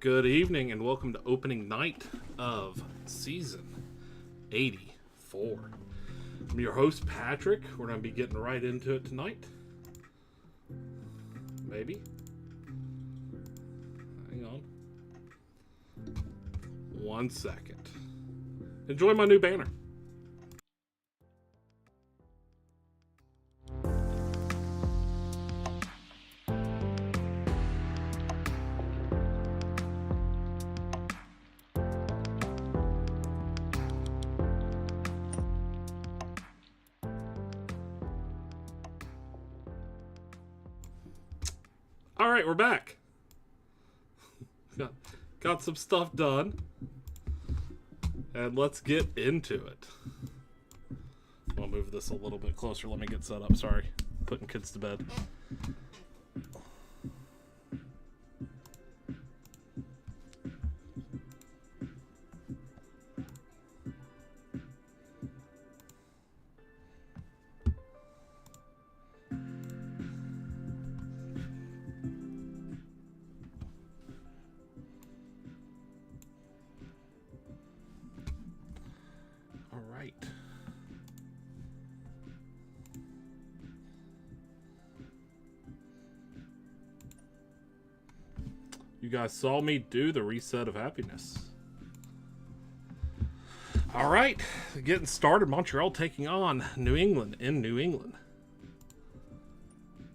Good evening and welcome to opening night of season 84. I'm your host, Patrick. We're going to be getting right into it tonight. Maybe. Hang on. 1 second. Enjoy my new banner. Alright, we're back. Got some stuff done. And let's get into it. I'll move this a little bit closer. Let me get set up. Sorry. Putting kids to bed. You guys saw me do the reset of happiness. Alright, getting started. Montreal taking on New England in New England.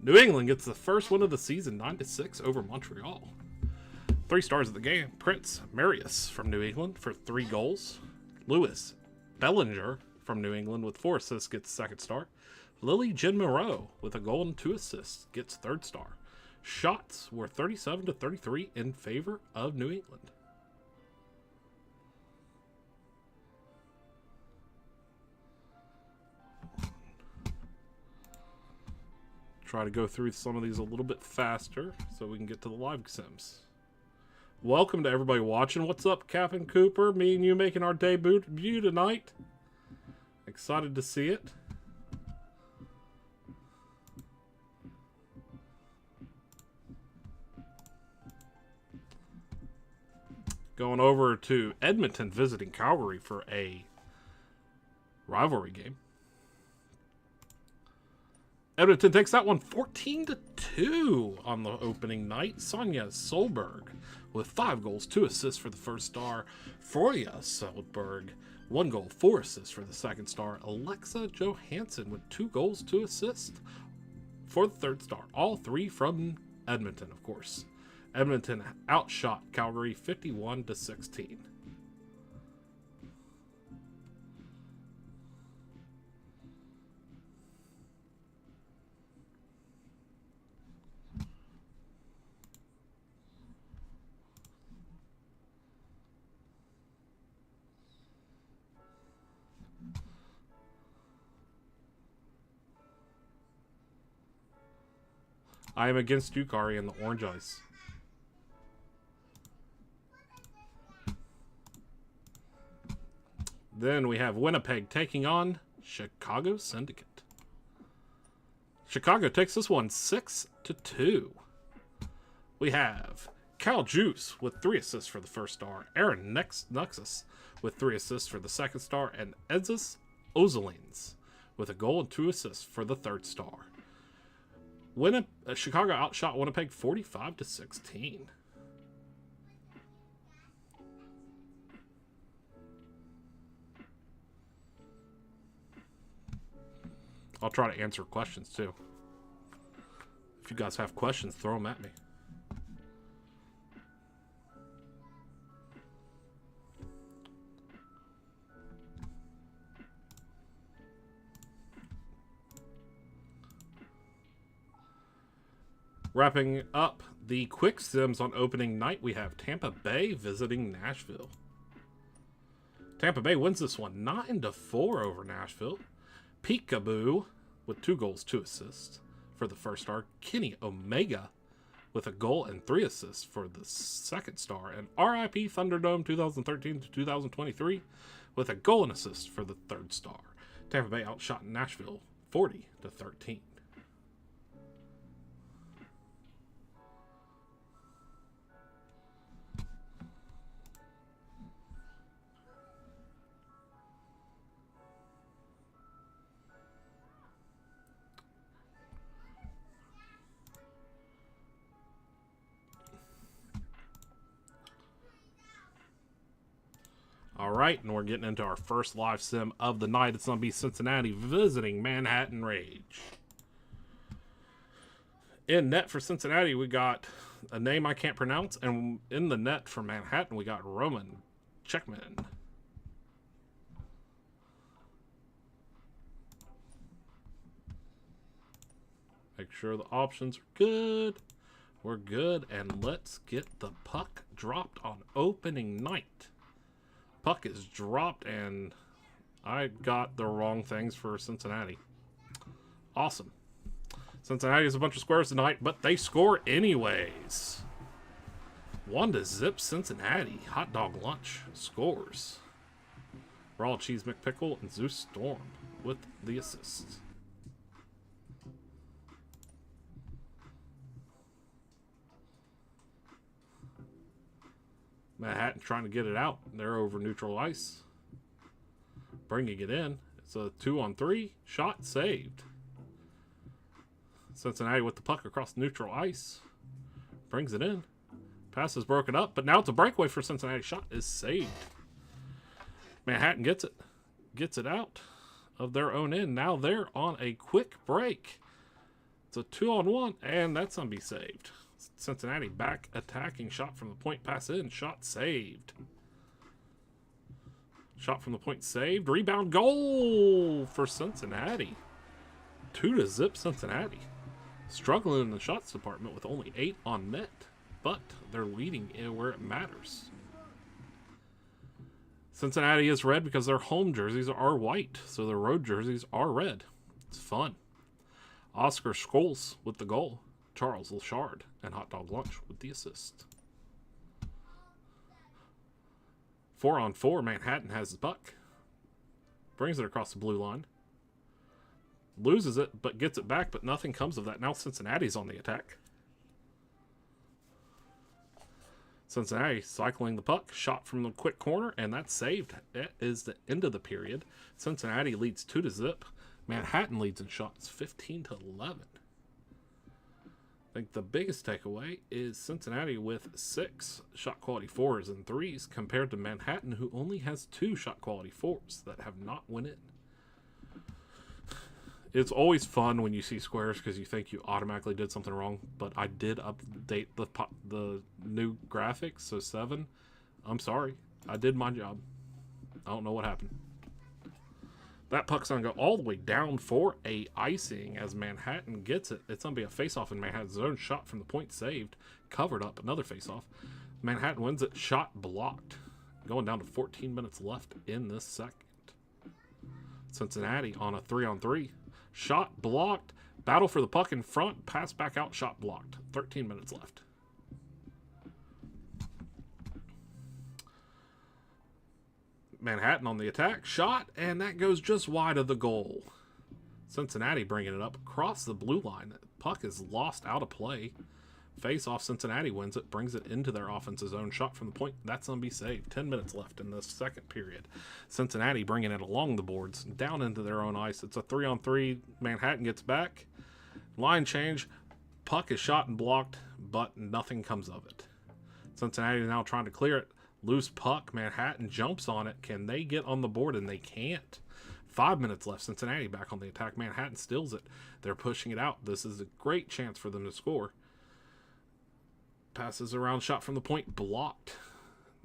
New England gets the first win of the season, 9-6 over Montreal. 3 stars of the game. Prince Marius from New England for 3 goals. Louis Bellinger from New England with 4 assists gets 2nd star. Lily Jen Moreau with a goal and 2 assists gets 3rd star. Shots were 37-33 in favor of New England. Try to go through some of these a little bit faster so we can get to the live sims. Welcome to everybody watching. What's up, Captain Cooper? Me and you making our debut tonight. Excited to see it. Going over to Edmonton, visiting Calgary for a rivalry game. Edmonton takes that one 14-2 on the opening night. Sonia Solberg with 5 goals, 2 assists for the 1st star. Froya Solberg, 1 goal, 4 assists for the 2nd star. Alexa Johansson with 2 goals, 2 assists for the 3rd star. All 3 from Edmonton, of course. Edmonton outshot Calgary 51-16. I am against you, Kari, in the orange ice. Then we have Winnipeg taking on Chicago Syndicate. Chicago takes this one 6-2. We have Cal Juice with 3 assists for the 1st star. Aaron Nuxus with 3 assists for the 2nd star. And Edzis Ozolins with a goal and 2 assists for the 3rd star. Chicago outshot Winnipeg 45-16. I'll try to answer questions too. If you guys have questions, throw them at me. Wrapping up the quick sims on opening night, we have Tampa Bay visiting Nashville. Tampa Bay wins this one 9-4 over Nashville. Peekaboo with 2 goals, 2 assists for the 1st star. Kenny Omega with a goal and 3 assists for the 2nd star. And RIP Thunderdome 2013-2023 with a goal and assist for the 3rd star. Tampa Bay outshot Nashville 40-13. All right, and we're getting into our first live sim of the night. It's going to be Cincinnati visiting Manhattan Rage. In net for Cincinnati, we got a name I can't pronounce, and in the net for Manhattan, we got Roman Checkman. Make sure the options are good. We're good, and let's get the puck dropped on opening night. Puck is dropped, and I got the wrong things for Cincinnati. Awesome. Cincinnati has a bunch of squares tonight, but they score anyways. 1-0 Cincinnati. Hot dog lunch scores. Raw Cheese McPickle and Zeus Storm with the assists. Manhattan trying to get it out. They're over neutral ice. Bringing it in. It's a 2-on-3. Shot saved. Cincinnati with the puck across neutral ice. Brings it in. Pass is broken up, but now it's a breakaway for Cincinnati. Shot is saved. Manhattan gets it. Gets it out of their own end. Now they're on a quick break. It's a 2-on-1, and that's going to be saved. Cincinnati back attacking. Shot from the point, pass in. Shot saved. Shot from the point saved. Rebound, goal for Cincinnati. 2-0 Cincinnati. Struggling in the shots department with only 8 on net, but they're leading where it matters. Cincinnati is red because their home jerseys are white, so their road jerseys are red. It's fun. Oscar Scholes with the goal. Charles Lachard and Hot Dog Lunch with the assist. 4-on-4, Manhattan has the puck. Brings it across the blue line. Loses it, but gets it back, but nothing comes of that. Now Cincinnati's on the attack. Cincinnati cycling the puck. Shot from the quick corner, and that's saved. That is the end of the period. Cincinnati leads 2-0. Manhattan leads in shots 15-11. I think the biggest takeaway is Cincinnati with 6 shot quality 4s and 3s compared to Manhattan, who only has 2 shot quality 4s that have not went in. It's always fun when you see squares because you think you automatically did something wrong, but I did update the new graphics, so 7. I'm sorry. I did my job. I don't know what happened. That puck's going to go all the way down for a icing as Manhattan gets it. It's going to be a face-off in Manhattan's zone. Shot from the point saved. Covered up. Another face-off. Manhattan wins it. Shot blocked. Going down to 14 minutes left in this second. Cincinnati on a 3-on-3. Shot blocked. Battle for the puck in front. Pass back out. Shot blocked. 13 minutes left. Manhattan on the attack. Shot, and that goes just wide of the goal. Cincinnati bringing it up across the blue line. Puck is lost out of play. Face off. Cincinnati wins it. Brings it into their offensive zone. Shot from the point. That's going to be saved. 10 minutes left in the second period. Cincinnati bringing it along the boards. Down into their own ice. It's a 3-on-3. Manhattan gets back. Line change. Puck is shot and blocked, but nothing comes of it. Cincinnati is now trying to clear it. Loose puck. Manhattan jumps on it. Can they get on the board? And they can't. 5 minutes left. Cincinnati back on the attack. Manhattan steals it. They're pushing it out. This is a great chance for them to score. Passes around. Shot from the point. Blocked.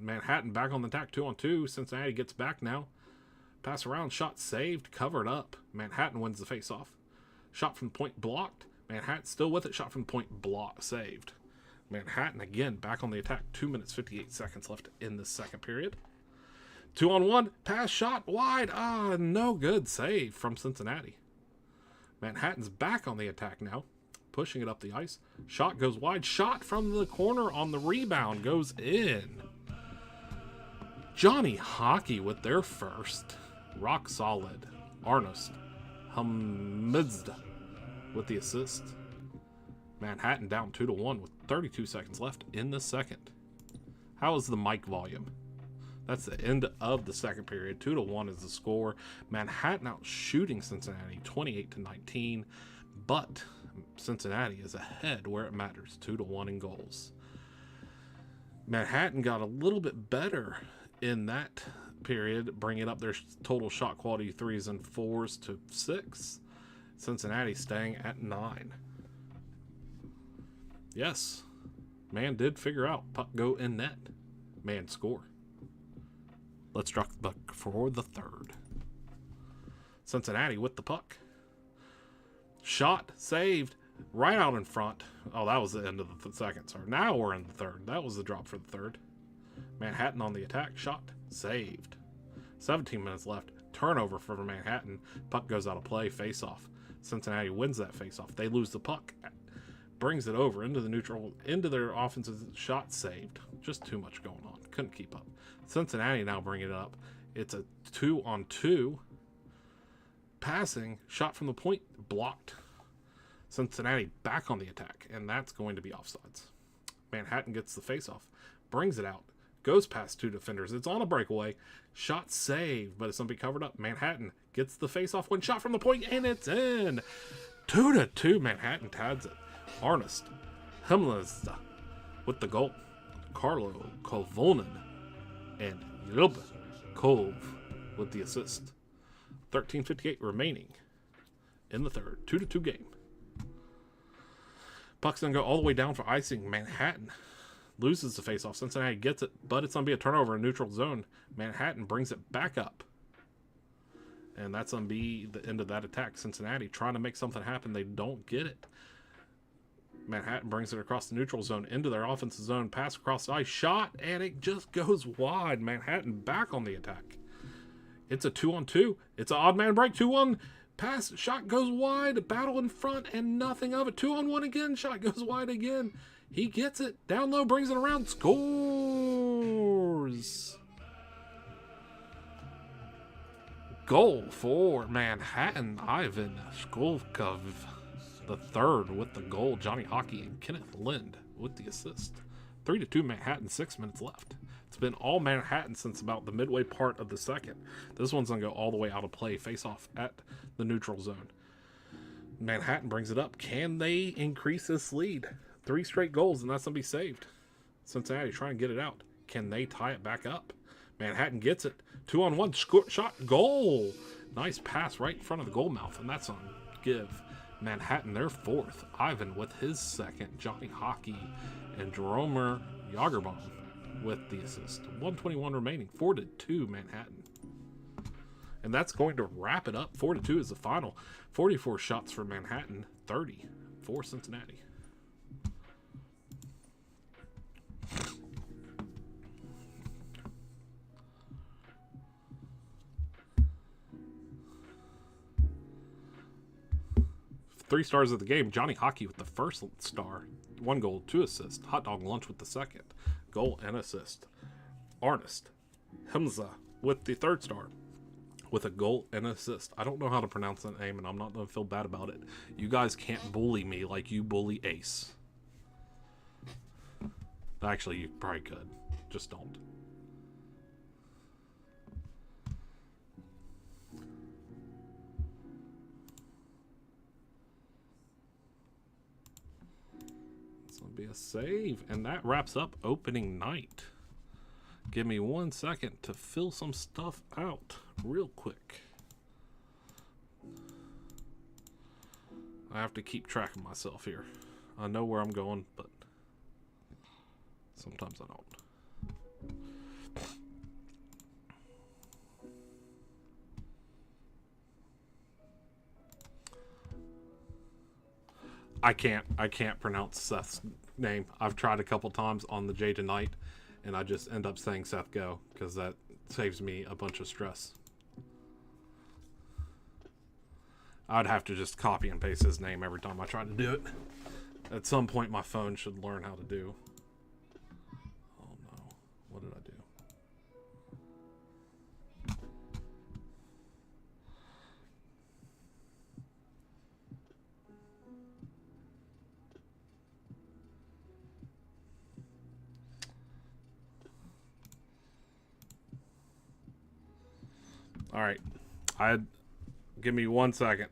Manhattan back on the attack. 2-on-2. Cincinnati gets back now. Pass around. Shot saved. Covered up. Manhattan wins the face-off. Shot from the point. Blocked. Manhattan still with it. Shot from the point. Blocked. Saved. Manhattan again back on the attack. 2 minutes 58 seconds left in the second period. 2-on-1. Pass shot wide. No good. Save from Cincinnati. Manhattan's back on the attack now. Pushing it up the ice. Shot goes wide. Shot from the corner on the rebound goes in. Johnny Hockey with their first. Rock solid. Arnost Hamizda with the assist. Manhattan down 2-1 with 32 seconds left in the second. How is the mic volume? That's the end of the second period. 2-1 is the score. Manhattan out shooting Cincinnati 28-19, but Cincinnati is ahead where it matters. 2-1 in goals. Manhattan got a little bit better in that period, bringing up their total shot quality 3s and 4s to 6. Cincinnati staying at 9. Yes, man did figure out puck go in net. Man score. Let's drop the puck for the third. Cincinnati with the puck. Shot saved right out in front. Oh, that was the end of the second. Sorry. Now we're in the third. That was the drop for the third. Manhattan on the attack. Shot saved. 17 minutes left. Turnover for Manhattan. Puck goes out of play. Face off. Cincinnati wins that face off. They lose the puck. Brings it over into the neutral, into their offensive. Shot saved. Just too much going on. Couldn't keep up. Cincinnati now bring it up. It's a 2-on-2. Passing. Shot from the point. Blocked. Cincinnati back on the attack. And that's going to be offsides. Manhattan gets the face-off. Brings it out. Goes past 2 defenders. It's on a breakaway. Shot saved, but it's going to be covered up. Manhattan gets the face-off. One shot from the point, and it's in. 2-2. Manhattan ties it. Arnest. Himmels with the goal. Carlo Kolvonen and Yilb Kov with the assist. 13:58 remaining in the third. 2-2 game. Puck's going to go all the way down for icing. Manhattan loses the faceoff. Cincinnati gets it, but it's going to be a turnover in neutral zone. Manhattan brings it back up. And that's going to be the end of that attack. Cincinnati trying to make something happen. They don't get it. Manhattan brings it across the neutral zone into their offensive zone. Pass across the ice. Shot, and it just goes wide. Manhattan back on the attack. It's a 2-on-2. It's an odd man break. 2-1. Pass. Shot goes wide. Battle in front, and nothing of it. 2-on-1 again. Shot goes wide again. He gets it. Down low, brings it around. Scores. Goal for Manhattan. Ivan Shkolkov the third with the goal. Johnny Hockey and Kenneth Lind with the assist. 3-2 Manhattan. 6 minutes left. It's been all Manhattan since about the midway part of the second. This one's going to go all the way out of play. Face off at the neutral zone. Manhattan brings it up. Can they increase this lead? 3 straight goals, and that's going to be saved. Cincinnati trying to get it out. Can they tie it back up? Manhattan gets it. 2-on-1. Shot. Goal. Nice pass right in front of the goal mouth, and that's on give. Manhattan their fourth. Ivan with his second. Johnny Hockey and Dromer Jagerbaum with the assist. 1:21 remaining. 4-2 Manhattan. And that's going to wrap it up. 4-2 is the final. 44 shots for Manhattan. 30 for Cincinnati. Three stars of the game. Johnny Hockey with the first star. 1 goal, 2 assists. Hot dog lunch with the second. Goal and assist. Arnest Hemza with the third star. With a goal and assist. I don't know how to pronounce that name, and I'm not going to feel bad about it. You guys can't bully me like you bully Ace. Actually, you probably could. Just don't. Be a save, and that wraps up opening night. Give me 1 second to fill some stuff out real quick. I have to keep track of myself here. I know where I'm going, but sometimes I don't. I can't pronounce Seth's name. I've tried a couple times on the J tonight, and I just end up saying Seth Go because that saves me a bunch of stress. I'd have to just copy and paste his name every time I try to do it. At some point, my phone should learn how to do. Oh no, what did I do? All right, give me 1 second.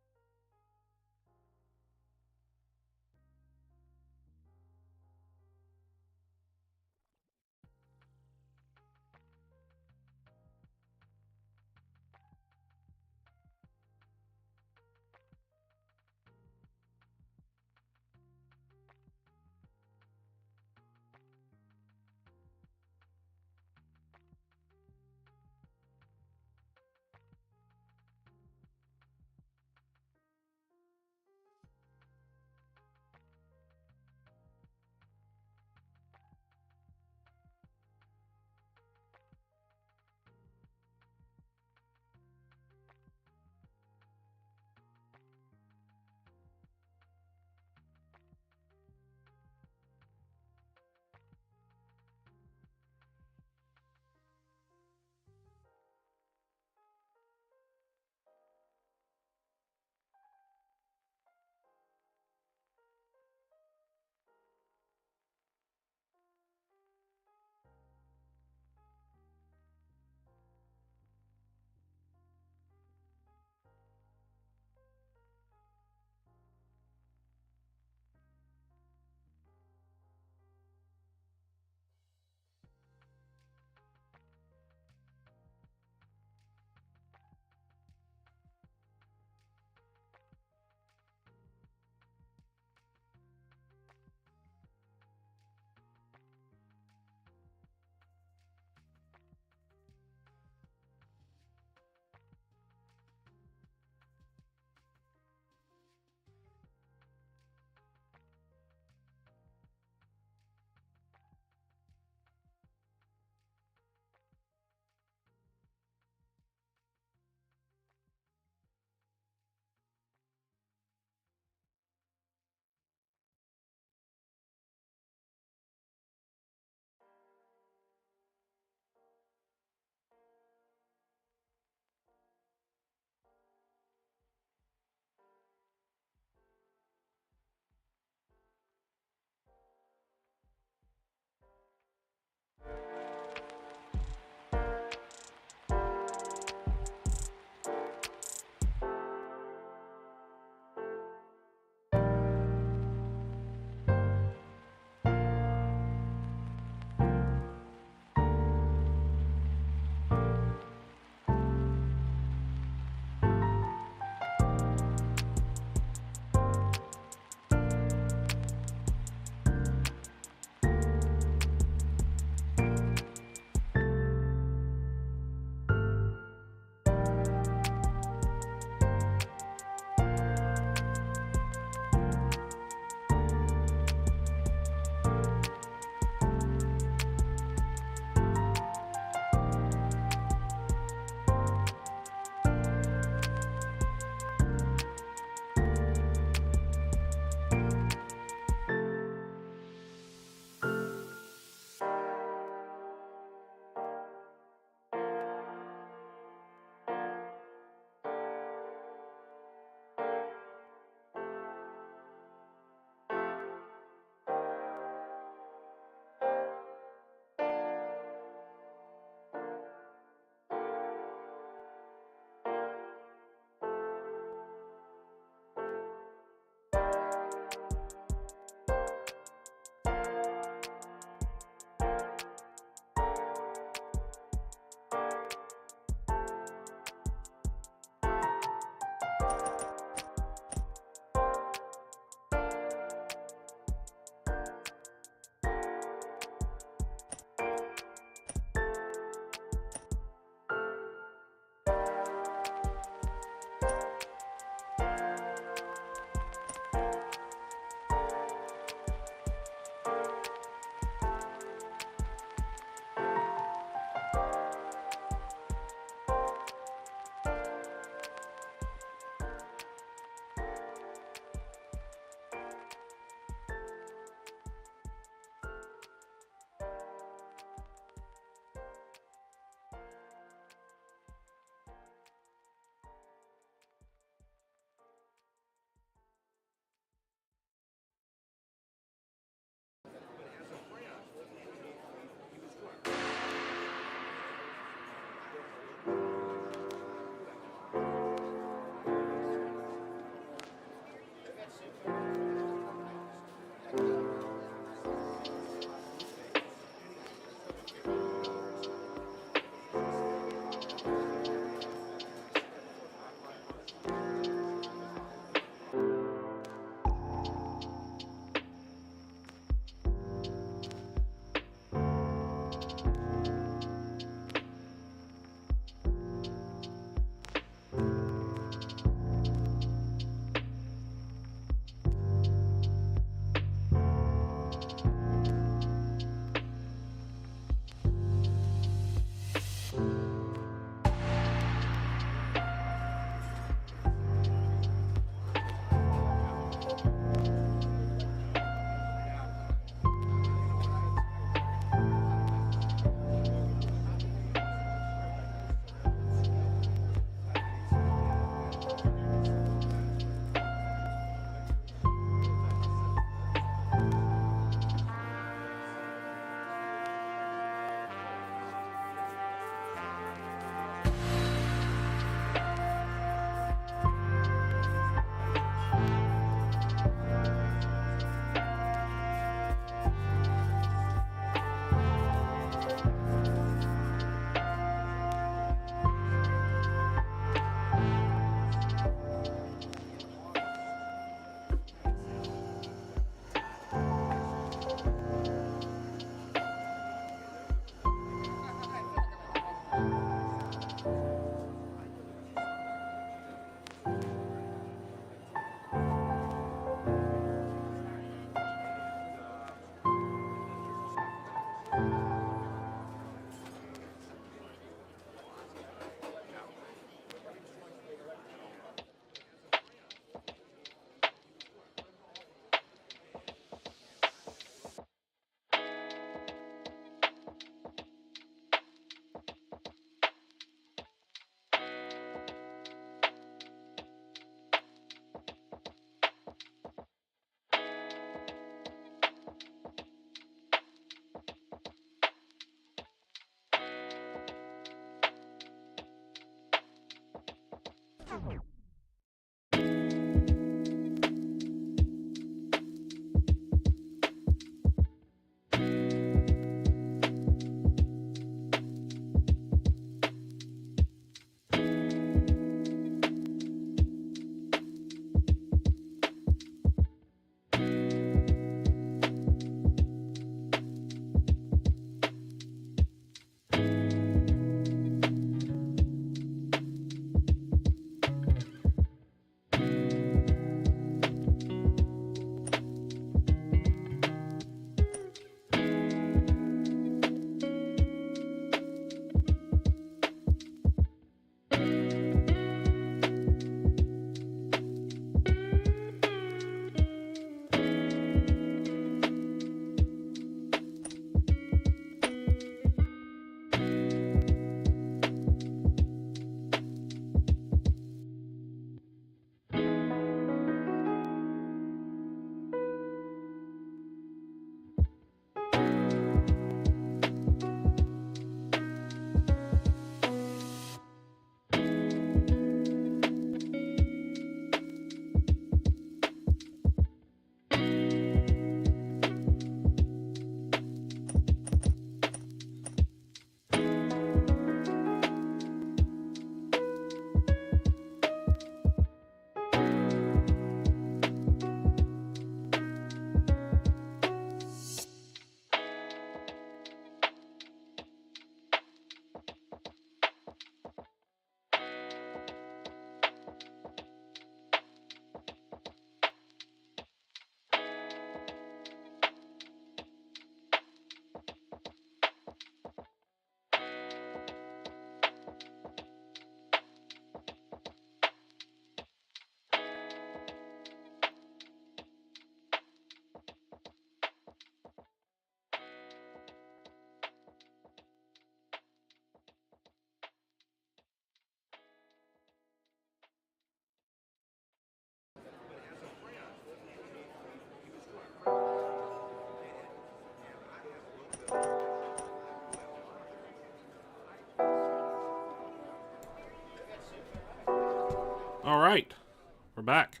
back.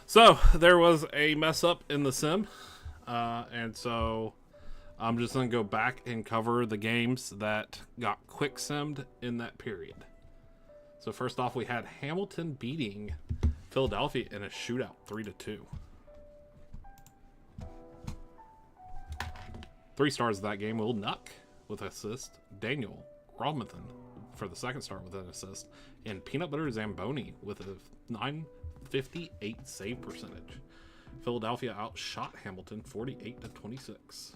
So, there was a mess up in the sim, and so I'm just going to go back and cover the games that got quick simmed in that period. So first off, we had Hamilton beating Philadelphia in a shootout, 3-2. 3 stars of that game, Will Nuck with assist, Daniel Robinson for the second star with an assist, and Peanut Butter Zamboni with a 958 save percentage. Philadelphia outshot Hamilton 48-26.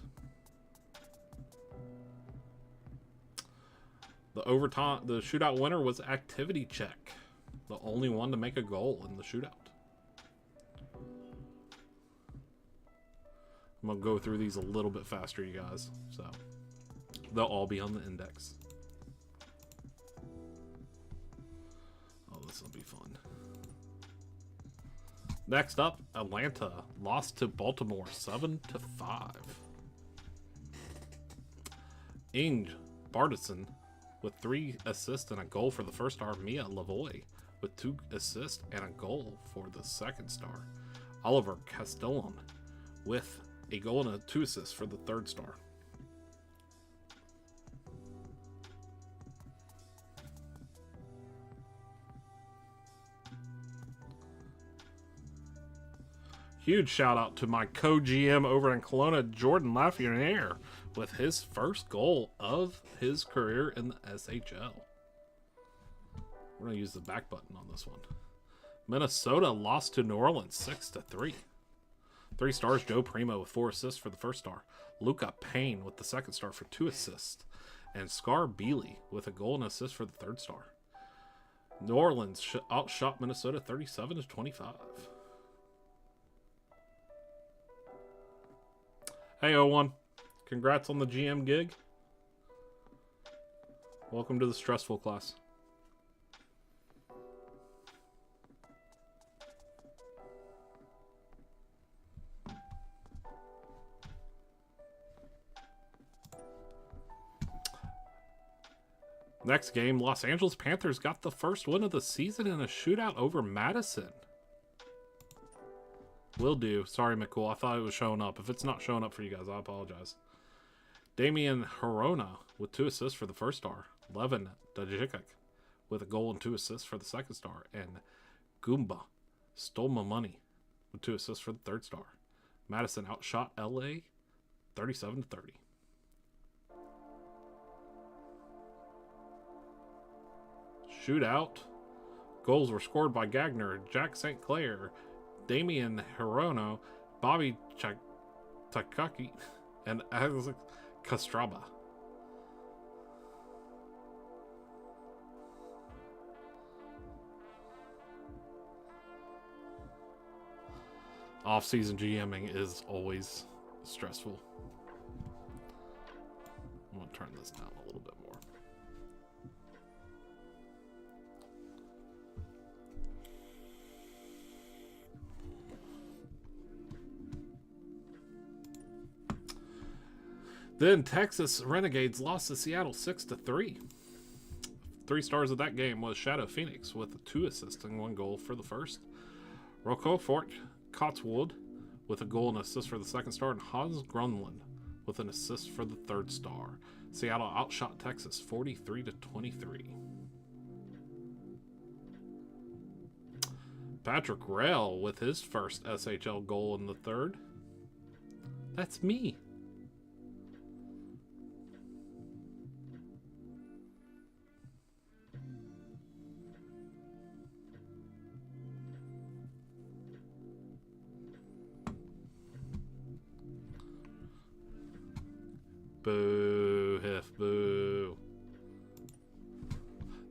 The shootout winner was Activity Check, the only one to make a goal in the shootout. I'm going to go through these a little bit faster, you guys. So, they'll all be on the index. Oh, this will be fun. Next up, Atlanta lost to Baltimore 7-5. Inge Bardison with 3 assists and a goal for the first star. Mia Lavoie with 2 assists and a goal for the second star. Oliver Castellon with a goal and 2 assists for the third star. Huge shout out to my co-GM over in Kelowna, Jordan Lafreniere, with his first goal of his career in the SHL. We're going to use the back button on this one. Minnesota lost to New Orleans 6-3. 3 stars, Joe Primo with 4 assists for the first star. Luca Payne with the second star for 2 assists. And Scar Bealey with a goal and assist for the third star. New Orleans outshot Minnesota 37-25. Hey, 01. Congrats on the GM gig. Welcome to the stressful class. Next game, Los Angeles Panthers got the first win of the season in a shootout over Madison. Will do. Sorry, McCool. I thought it was showing up. If it's not showing up for you guys, I apologize. Damian Hirona with 2 assists for the first star. Levin Dajicic with a goal and 2 assists for the second star. And Goomba stole my money with 2 assists for the third star. Madison outshot LA 37-30. Shootout. Goals were scored by Gagner, Jack St. Clair, Damian Hirono, Bobby Takaki, and Alex Castraba. Off-season GMing is always stressful. I'm going to turn this down a little bit more. Then Texas Renegades lost to Seattle 6-3. 3 stars of that game was Shadow Phoenix with 2 assists and 1 goal for the first. Rocco Fort Cotswold with a goal and assist for the second star, and Hans Grunland with an assist for the third star. Seattle outshot Texas 43-23. Patrick Rail with his first SHL goal in the third. That's me. Boo, Hiff, boo.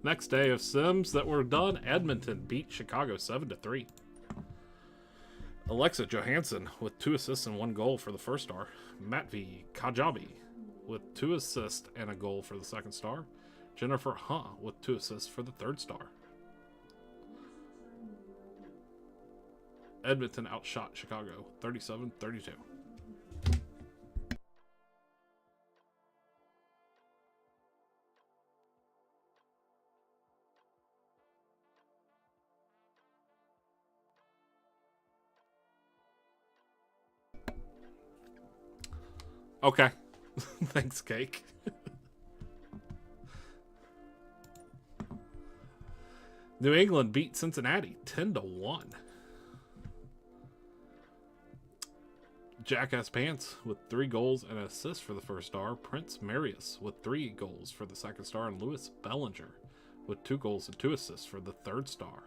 Next day of Sims that were done, Edmonton beat Chicago 7-3. Alexa Johansson with 2 assists and 1 goal for the first star. Matvey Kajabi with 2 assists and a goal for the second star. Jennifer Hunt with 2 assists for the third star. Edmonton outshot Chicago 37-32. Okay. Thanks, Cake. New England beat Cincinnati 10-1. Jackass Pants with 3 goals and an assist for the first star. Prince Marius with 3 goals for the second star. And Lewis Bellinger with 2 goals and 2 assists for the third star.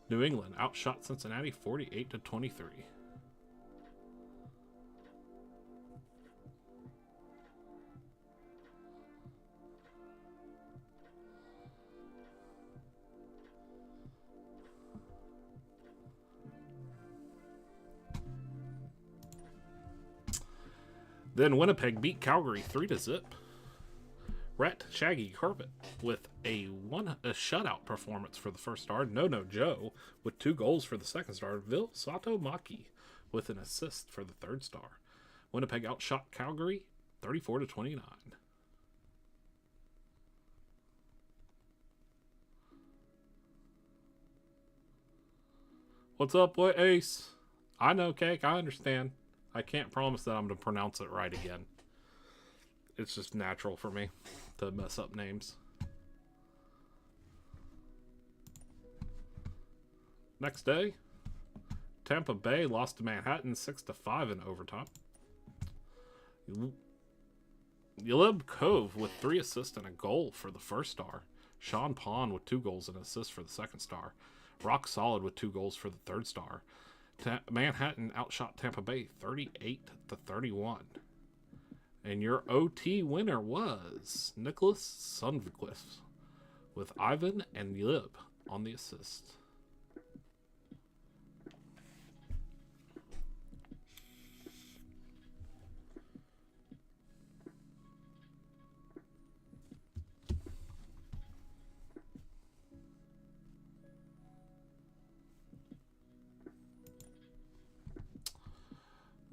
New England outshot Cincinnati 48-23. Then Winnipeg beat Calgary 3-0. Rhett Shaggy Carpet with a shutout performance for the first star. No Joe with 2 goals for the second star. Vil Sato Maki with an assist for the third star. Winnipeg outshot Calgary 34-29. What's up, boy Ace? I know, Cake. I understand. I can't promise that I'm going to pronounce it right again. It's just natural for me to mess up names. Next day, Tampa Bay lost to Manhattan 6-5 in overtime. Yaleb Cove with 3 assists and a goal for the first star. Sean Pond with 2 goals and assists for the second star. Rock Solid with 2 goals for the third star. Manhattan outshot Tampa Bay 38-31. And your OT winner was Nicholas Sundqvist with Ivan and Yaleb on the assist.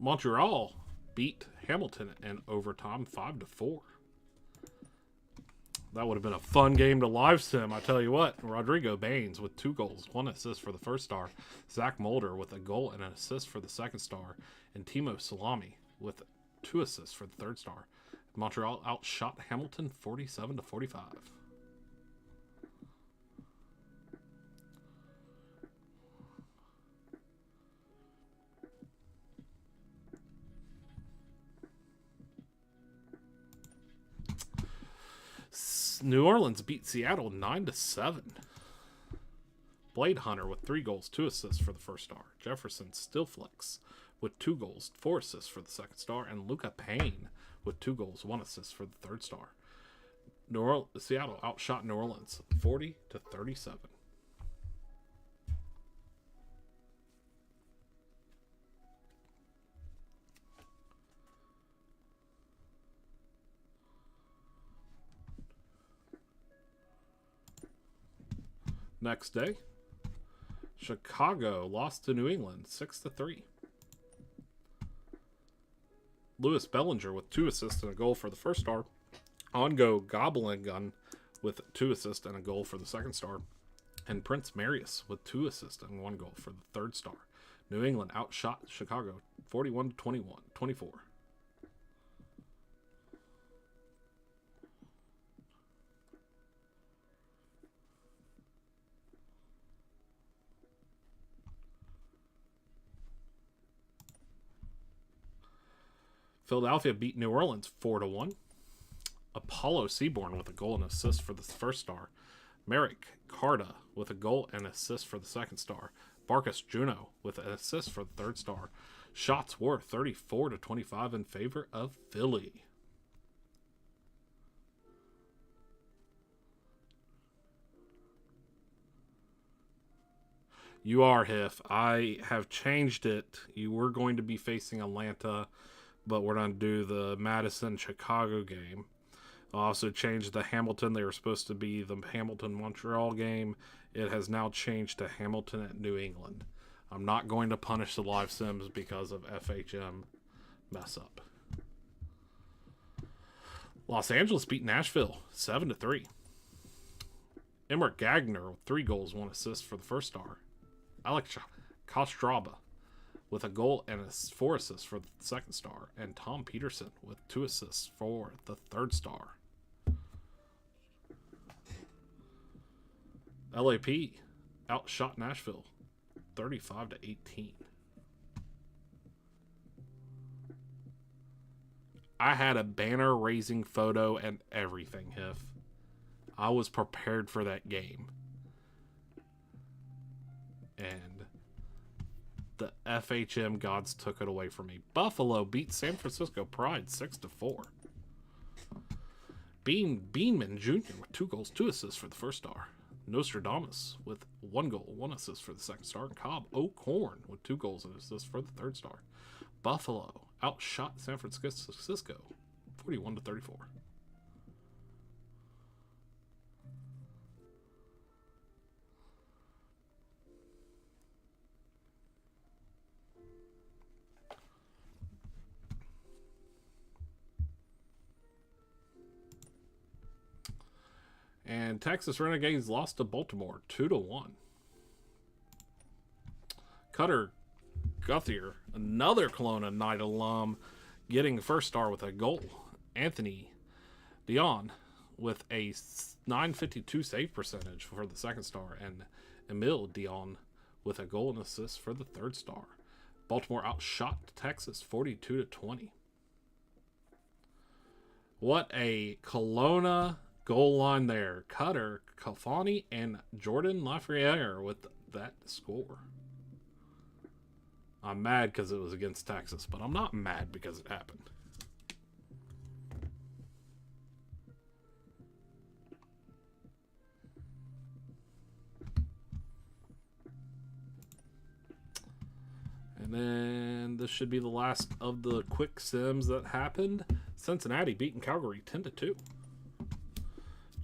Montreal beat Hamilton in overtime 5-4. That would have been a fun game to live sim, I tell you what. Rodrigo Baines with 2 goals, 1 assist for the first star. Zach Mulder with a goal and an assist for the second star. And Timo Salami with 2 assists for the third star. Montreal outshot Hamilton 47-45. New Orleans beat Seattle 9-7. Blade Hunter with 3 goals, 2 assists for the first star. Jefferson Stillflex with 2 goals, 4 assists for the second star. And Luca Payne with 2 goals, 1 assist for the third star. Seattle outshot New Orleans 40-37. Next day, Chicago lost to New England 6-3. Lewis Bellinger with 2 assists and a goal for the first star. On-go Goblin Gun with 2 assists and a goal for the second star. And Prince Marius with 2 assists and 1 goal for the third star. New England outshot Chicago 41-24. Philadelphia beat New Orleans 4-1. Apollo Seaborn with a goal and assist for the first star. Merrick Carta with a goal and assist for the second star. Barcus Juno with an assist for the third star. Shots were 34-25 in favor of Philly. You are, Hiff. I have changed it. You were going to be facing Atlanta, but we're going to do the Madison-Chicago game. I also changed the Hamilton. They were supposed to be the Hamilton-Montreal game. It has now changed to Hamilton at New England. I'm not going to punish the live sims because of FHM mess up. Los Angeles beat Nashville 7-3. Emmerich Gagner with 3 goals, 1 assist for the first star. Alex Kostraba with a goal and 4 assists for the second star. And Tom Peterson with 2 assists for the third star. LAP outshot Nashville 35-18. I had a banner raising photo and everything, Hiff. I was prepared for that game. And the FHM gods took it away from me. Buffalo beat San Francisco Pride 6-4. Beanman Jr. with 2 goals, 2 assists for the first star. Nostradamus with 1 goal, 1 assist for the second star. And Cobb O'Corn with 2 goals and assists for the third star. Buffalo outshot San Francisco 41-34. And Texas Renegades lost to Baltimore 2-1. Cutter Guthier, another Kelowna Knight alum, getting the first star with a goal. Anthony Dion with a .952 save percentage for the second star. And Emil Dion with a goal and assist for the third star. Baltimore outshot Texas 42-20. What a Kelowna goal line there. Cutter, Kafani, and Jordan Lafreniere with that score. I'm mad because it was against Texas, but I'm not mad because it happened. And then this should be the last of the quick sims that happened. Cincinnati beating Calgary 10-2.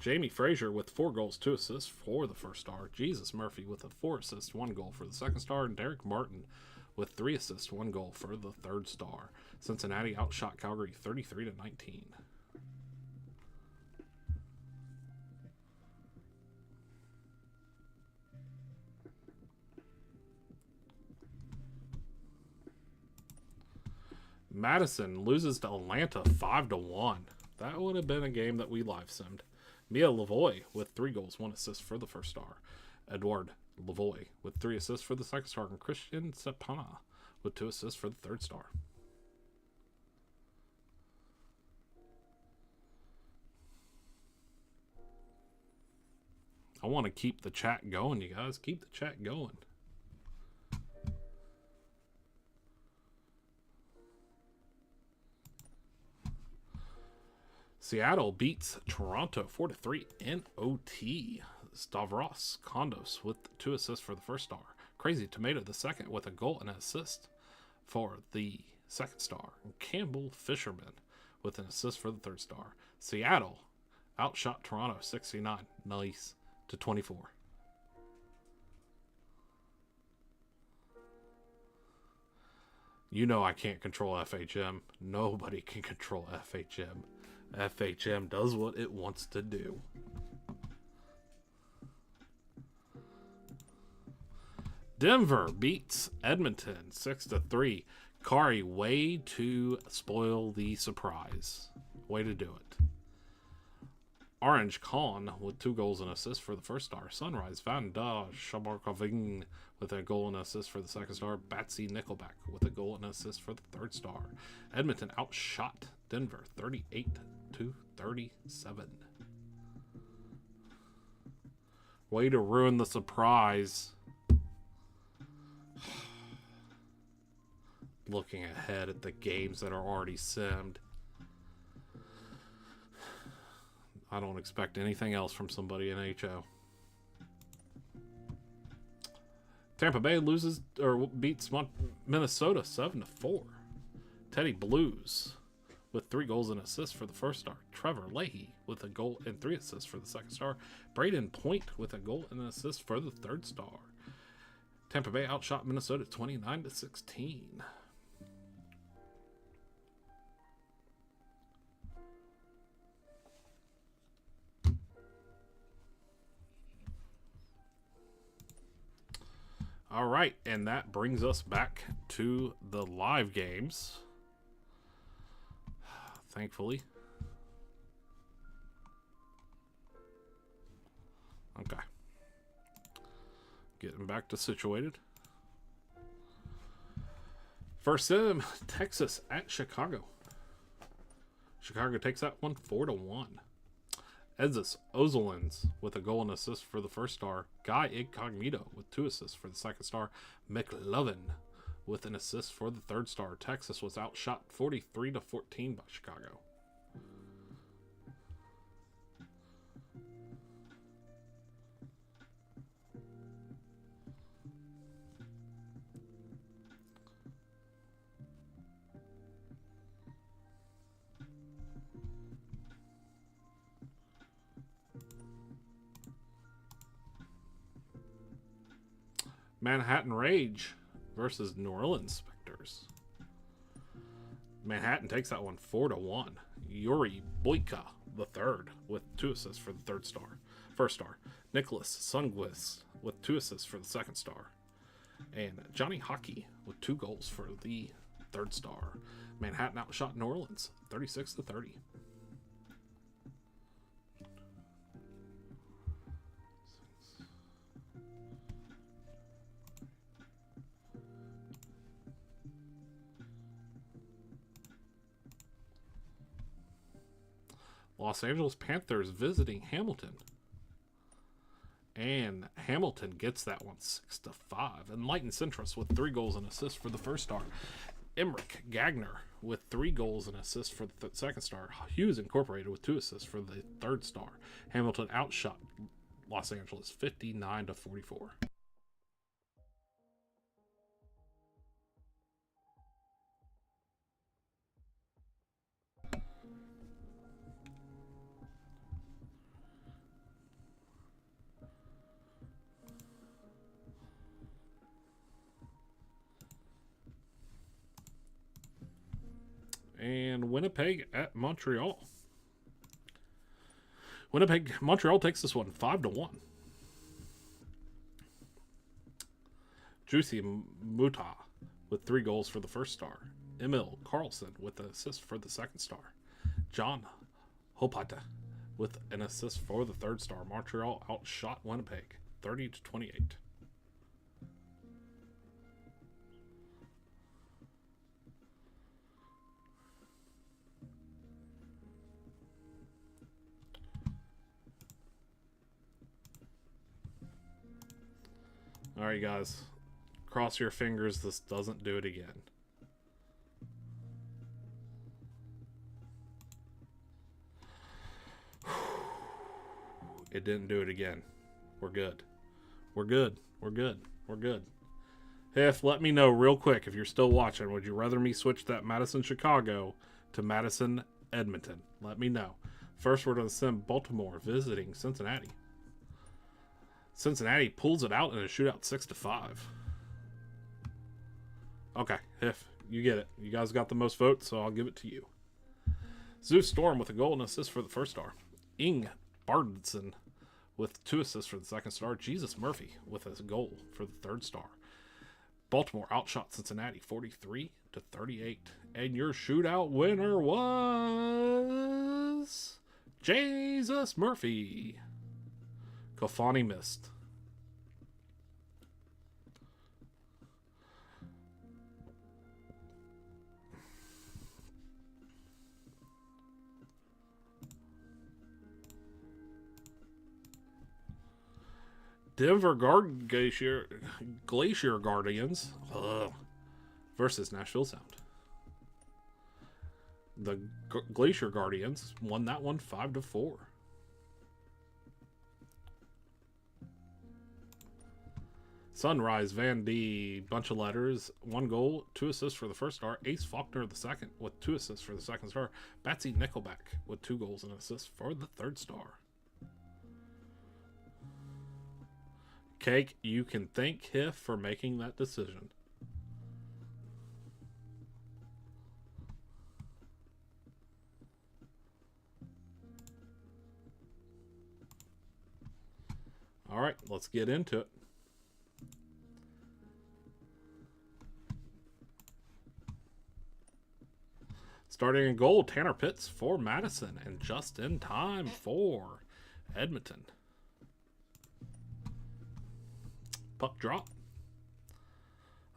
Jamie Frazier with 4 goals, 2 assists for the first star. Jesus Murphy with a 4 assists, 1 goal for the second star. And Derek Martin with 3 assists, 1 goal for the third star. Cincinnati outshot Calgary 33-19. Madison loses to Atlanta 5-1. That would have been a game that we live simmed. Mia Lavoie with 3 goals, 1 assist for the first star. Edward Lavoie with 3 assists for the second star. And Christian Sepana with 2 assists for the third star. I want to keep the chat going, you guys. Keep the chat going. Seattle beats Toronto 4-3 in OT. Stavros Kondos with 2 assists for the first star. Crazy Tomato the second with a goal and an assist for the second star. And Campbell Fisherman with an assist for the third star. Seattle outshot Toronto 69-24. You know I can't control FHM. Nobody can control FHM. FHM does what it wants to do. Denver beats Edmonton 6-3. Kari, way to spoil the surprise. Way to do it. Orange Khan with 2 goals and assists for the first star. Sunrise Van da Shabarkoving with a goal and assist for the second star. Batsy Nickelback with a goal and assist for the third star. Edmonton outshot Denver 38-37. Way to ruin the surprise. Looking ahead at the games that are already simmed. I don't expect anything else from somebody in HO. Tampa Bay loses or beats Minnesota 7-4. Teddy Blues with 3 goals and assists for the first star. Trevor Leahy with a goal and 3 assists for the second star. Braden Point with a goal and an assist for the third star. Tampa Bay outshot Minnesota 29-16. All right, and that brings us back to the live games. Thankfully. Okay. Getting back to situated. First sim, Texas at Chicago. Chicago takes that one 4-1. Edzis Ozolins with a goal and assist for the first star. Guy Incognito with 2 assists for the second star. McLovin with an assist for the third star. Texas was outshot 43-14 by Chicago. Manhattan Rage versus New Orleans Specters. Manhattan takes that one 4-1. Yuri Boyka the third with 2 assists for the first star. Nicholas Sundquist with 2 assists for the second star. And Johnny Hockey with 2 goals for the third star. Manhattan outshot New Orleans 36-30. Los Angeles Panthers visiting Hamilton. And Hamilton gets that one 6-5. Enlightened Centrus with 3 goals and assists for the first star. Emmerich Gagner with 3 goals and assists for the second star. Hughes Incorporated with 2 assists for the third star. Hamilton outshot Los Angeles 59-44. And Winnipeg at Montreal. Montreal takes this one 5-1. Juicy Muta with 3 goals for the first star. Emil Carlson with an assist for the second star. John Hopata with an assist for the third star. Montreal outshot Winnipeg 30-28. All right, guys. Cross your fingers this doesn't do it again. It didn't do it again. We're good. We're good. We're good. We're good. If let me know real quick if you're still watching. Would you rather me switch that Madison Chicago to Madison Edmonton? Let me know. First, we're going to send Baltimore visiting Cincinnati. Cincinnati pulls it out in a shootout 6-5. Okay, if you get it. You guys got the most votes, so I'll give it to you. Zeus Storm with a goal and assist for the first star. Ing Bardson with 2 assists for the second star. Jesus Murphy with a goal for the third star. Baltimore outshot Cincinnati 43-38. And your shootout winner was Jesus Murphy. Kofani missed. Denver Glacier Guardians versus Nashville Sound. The Glacier Guardians won that one 5-4. Sunrise Van D, bunch of letters, 1 goal, 2 assists for the first star. Ace Faulkner the second with 2 assists for the second star. Batsy Nickelback with 2 goals and assists for the third star. Cake, you can thank Hiff for making that decision. All right, let's get into it. Starting in goal, Tanner Pitts for Madison, and just in time for Edmonton. Puck drop.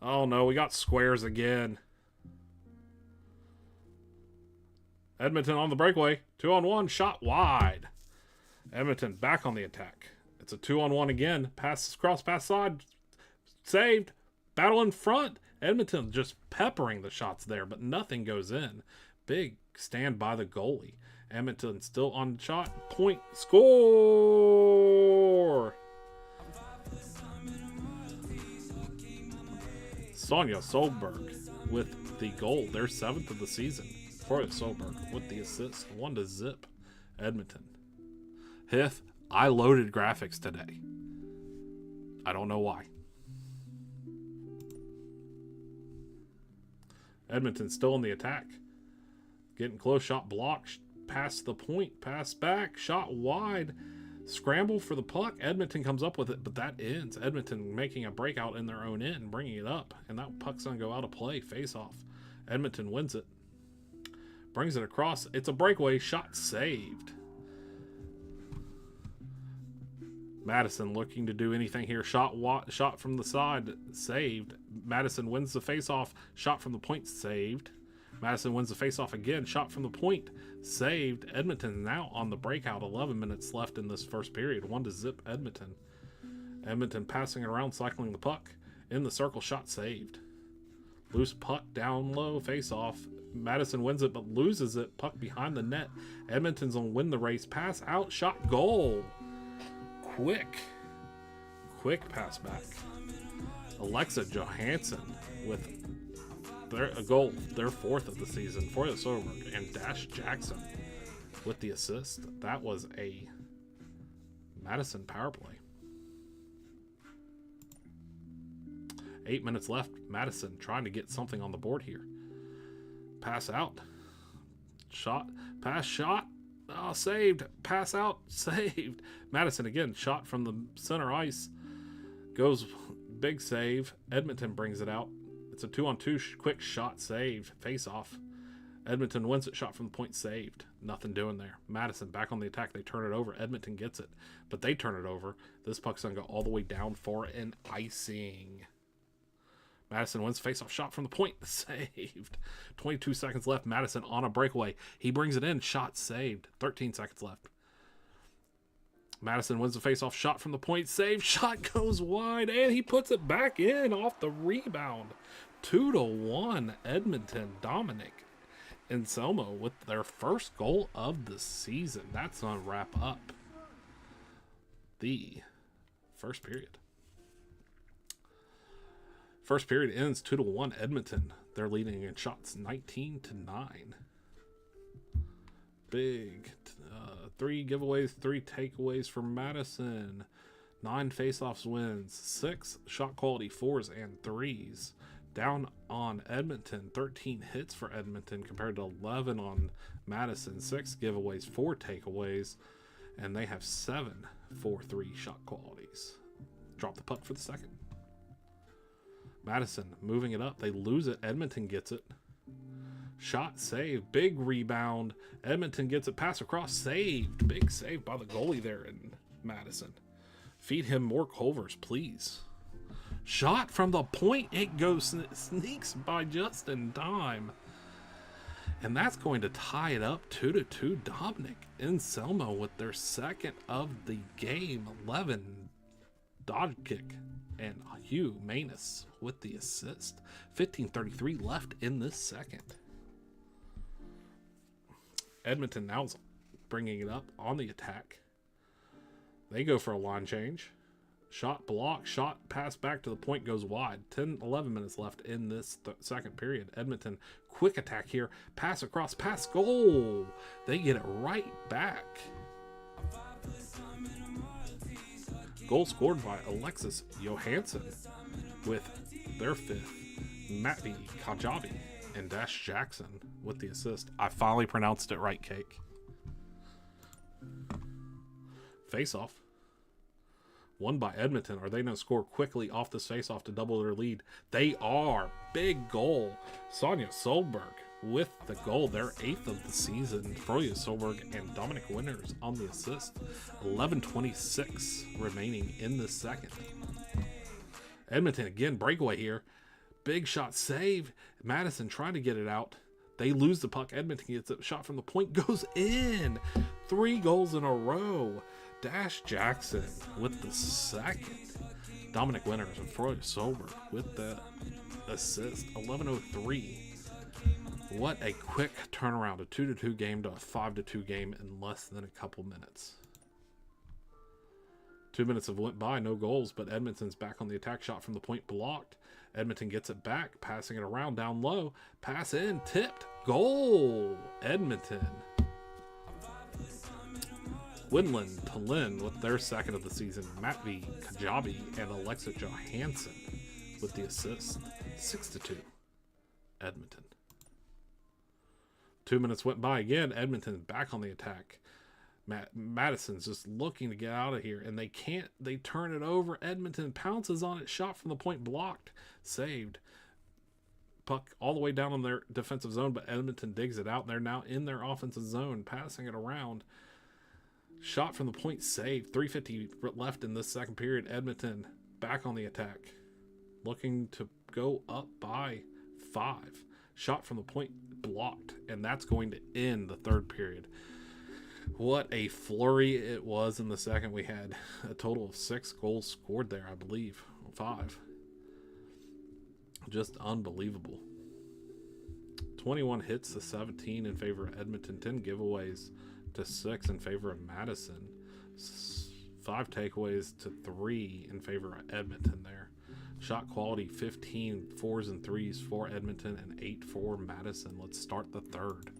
Oh no, we got squares again. Edmonton on the breakaway. 2-on-1, shot wide. Edmonton back on the attack. It's a 2-on-1 again. Passes cross, pass side. Saved. Battle in front. Edmonton just peppering the shots there, but nothing goes in. Big stand by the goalie. Edmonton still on shot. Point. Score! Sonia Solberg with the goal. Their 7th of the season. Victoria Solberg with the assist. 1-0 Edmonton. Hiff, I loaded graphics today. I don't know why. Edmonton still in the attack. Getting close, shot blocked. Past the point, pass back, shot wide. Scramble for the puck. Edmonton comes up with it, but that ends. Edmonton making a breakout in their own end, bringing it up. And that puck's going to go out of play. Face off. Edmonton wins it. Brings it across. It's a breakaway. Shot saved. Madison looking to do anything here. Shot from the side. Saved. Madison wins the face-off. Shot from the point. Saved. Madison wins the face-off again. Shot from the point. Saved. Edmonton now on the breakout. 11 minutes left in this first period. 1-0 Edmonton. Edmonton passing it around, cycling the puck. In the circle. Shot saved. Loose puck down low. Face-off. Madison wins it but loses it. Puck behind the net. Edmonton's going to win the race. Pass out. Shot. Goal. Quick pass back. Alexa Johansson with a goal, their 4th of the season for the Soderberg, and Dash Jackson with the assist. That was a Madison power play. 8 minutes left. Madison trying to get something on the board here. Pass out. Shot. Pass shot. Oh, saved. Pass out. Saved. Madison again. Shot from the center ice. Goes big save. Edmonton brings it out. It's a 2-on-2 quick shot saved. Face off. Edmonton wins it. Shot from the point saved. Nothing doing there. Madison back on the attack. They turn it over. Edmonton gets it. But they turn it over. This puck's going to go all the way down for an icing. Madison wins face-off shot from the point. Saved. 22 seconds left. Madison on a breakaway. He brings it in. Shot saved. 13 seconds left. Madison wins the face-off shot from the point. Saved. Shot goes wide. And he puts it back in off the rebound. 2-1 Edmonton. Dominic Anselmo with their first goal of the season. That's going to wrap up the first period. First period ends 2-1 Edmonton. They're leading in shots 19-9. Big 3 giveaways, 3 takeaways for Madison. 9 faceoffs wins, 6 shot quality 4s and 3s. Down on Edmonton, 13 hits for Edmonton compared to 11 on Madison. 6 giveaways, 4 takeaways, and they have 7 4-3 shot qualities. Drop the puck for the second. Madison moving it up. They lose it. Edmonton gets it. Shot save. Big rebound. Edmonton gets it. Pass across. Saved. Big save by the goalie there in Madison. Feed him more Culvers, please. Shot from the point. It goes, sneaks by just in time. And that's going to tie it up 2-2. Dominic Anselmo with their second of the game. 11 dodge kick. And Hugh Manus with the assist. 15:33 left in this second. Edmonton now bringing it up on the attack. They go for a line change. Shot block. Shot pass back to the point goes wide. 11 minutes left in this second period. Edmonton quick attack here. Pass across. Pass goal. They get it right back. Goal scored by Alexis Johansson with their 5th. Matty Kajabi and Dash Jackson with the assist. I finally pronounced it right, Cake. Face-off. Won by Edmonton. Are they going to score quickly off this face-off to double their lead? They are. Big goal. Sonia Solberg with the goal, their 8th of the season. Froya Solberg and Dominic Winters on the assist. 11:26 remaining in the second. Edmonton again, breakaway here. Big shot save. Madison trying to get it out. They lose the puck. Edmonton gets a shot from the point, goes in. 3 goals in a row. Dash Jackson with the second. Dominic Winters and Froya Solberg with the assist. 11:03. What a quick turnaround. A 2-2 game to a 5-2 game in less than a couple minutes. 2 minutes have went by, no goals, but Edmonton's back on the attack. Shot from the point blocked. Edmonton gets it back, passing it around down low. Pass in, tipped. Goal! Edmonton. Winland to Lynn with their second of the season. Matvey Kajabi and Alexa Johansson with the assist. 6-2. Edmonton. 2 minutes went by again. Edmonton back on the attack. Madison's just looking to get out of here, and they can't. They turn it over. Edmonton pounces on it. Shot from the point blocked. Saved. Puck all the way down on their defensive zone, but Edmonton digs it out. They're now in their offensive zone, passing it around. Shot from the point saved. 3:50 left in this second period. Edmonton back on the attack. Looking to go up by 5. Shot from the point blocked, and that's going to end the third period. What a flurry it was in the second. We had a total of 6 goals scored there, I believe. 5. Just unbelievable. 21 hits to 17 in favor of Edmonton. 10 giveaways to 6 in favor of Madison. 5 takeaways to 3 in favor of Edmonton there. Shot quality 15 4s and 3s for Edmonton and 8 for Madison. Let's start the third.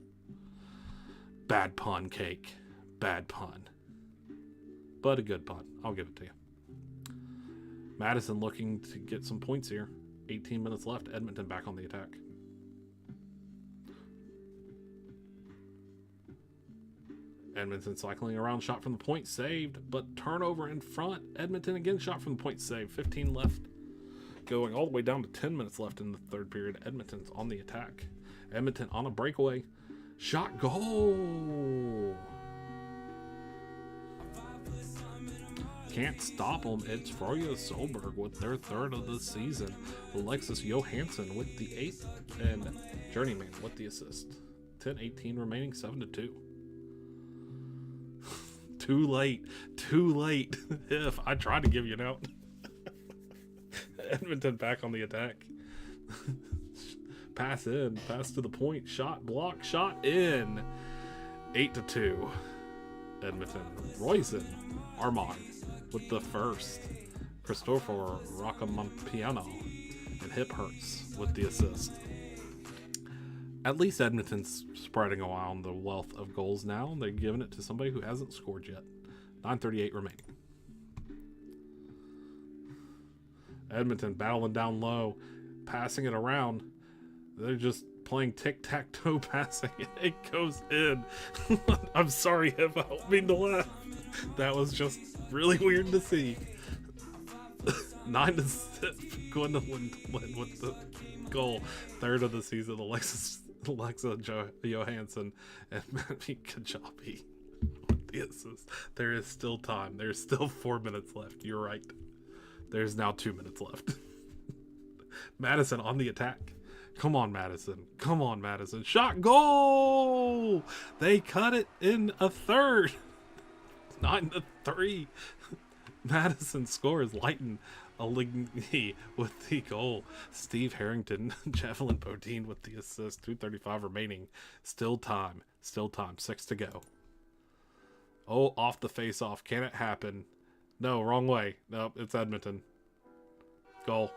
Bad pun, Cake. Bad pun. But a good pun. I'll give it to you. Madison looking to get some points here. 18 minutes left. Edmonton back on the attack. Edmonton cycling around. Shot from the point saved, but turnover in front. Edmonton again. Shot from the point saved. 15 left. Going all the way down to 10 minutes left in the third period. Edmonton's on the attack. Edmonton on a breakaway. Shot, goal! Can't stop them. It's Froya Solberg with their 3rd of the season. Alexis Johansson with the 8th. And Journeyman with the assist. 10:18 remaining, 7-2. Too late. Too late. If I tried to give you an out. Edmonton back on the attack. Pass in, pass to the point, shot, block, shot in. 8-2. Edmonton. Royson Armand with the first. Christopher Roccamonpiano and Hip Hurts with the assist. At least Edmonton's spreading around the wealth of goals now. They're giving it to somebody who hasn't scored yet. 9:38 remaining. Edmonton battling down low, passing it around. They're just playing tic-tac-toe passing. It goes in. I'm sorry if I don't mean to laugh. That was just really weird to see. 9-6. Gwendolyn with the goal. 3rd of the season. Alexa Johansson and Matvey Kajabi with the assist. There is still time. There's still 4 minutes left. You're right. There's now 2 minutes left. Madison on the attack. Come on, Madison. Come on, Madison. Shot, goal! They cut it in a third. 9-3. Madison scores. Lighten Aligny with the goal. Steve Harrington, Javelin Bodine with the assist. 2:35 remaining. Still time. Still time. 6 to go. Oh, off the face-off. Can it happen? No, wrong way. Nope, it's Edmonton. Goal.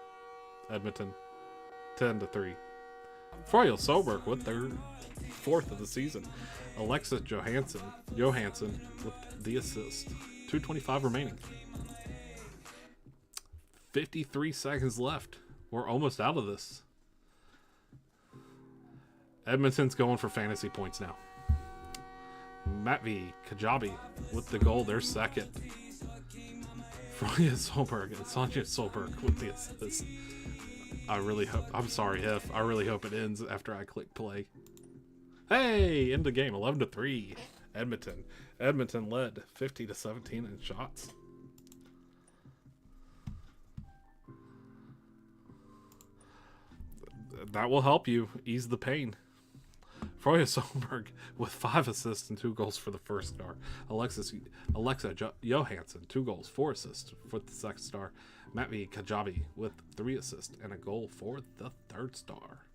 Edmonton. 10-3. Froya Solberg with their 4th of the season. Alexis Johansson with the assist. 2:25 remaining. 53 seconds left. We're almost out of this. Edmonton's going for fantasy points now. Matvey Kajabi with the goal. They're second. Froya Solberg and Sonja Solberg with the assist. I really hope it ends after I click play. Hey, end the game, 11-3. Edmonton. Edmonton led 50-17 in shots. That will help you ease the pain. Freya Solberg with 5 assists and 2 goals for the first star. Alexa Johansson, 2 goals, 4 assists for the second star. Matvi Kajabi with 3 assists and a goal for the third star.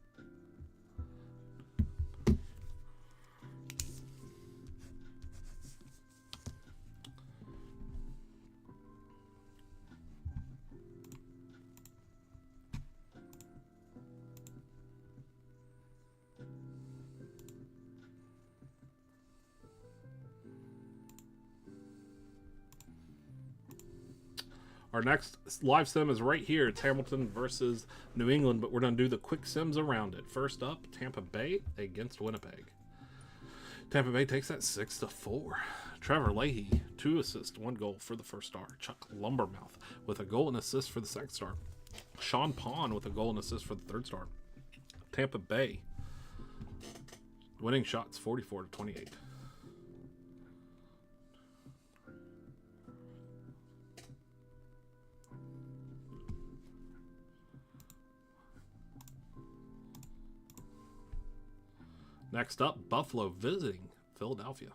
Our next live sim is right here. It's Hamilton versus New England, but we're going to do the quick sims around it. First up, Tampa Bay against Winnipeg. Tampa Bay takes that 6-4. Trevor Leahy, 2 assists, 1 goal for the first star. Chuck Lumbermouth with a goal and assist for the second star. Sean Pond with a goal and assist for the third star. Tampa Bay winning shots 44-28. Next up, Buffalo visiting Philadelphia.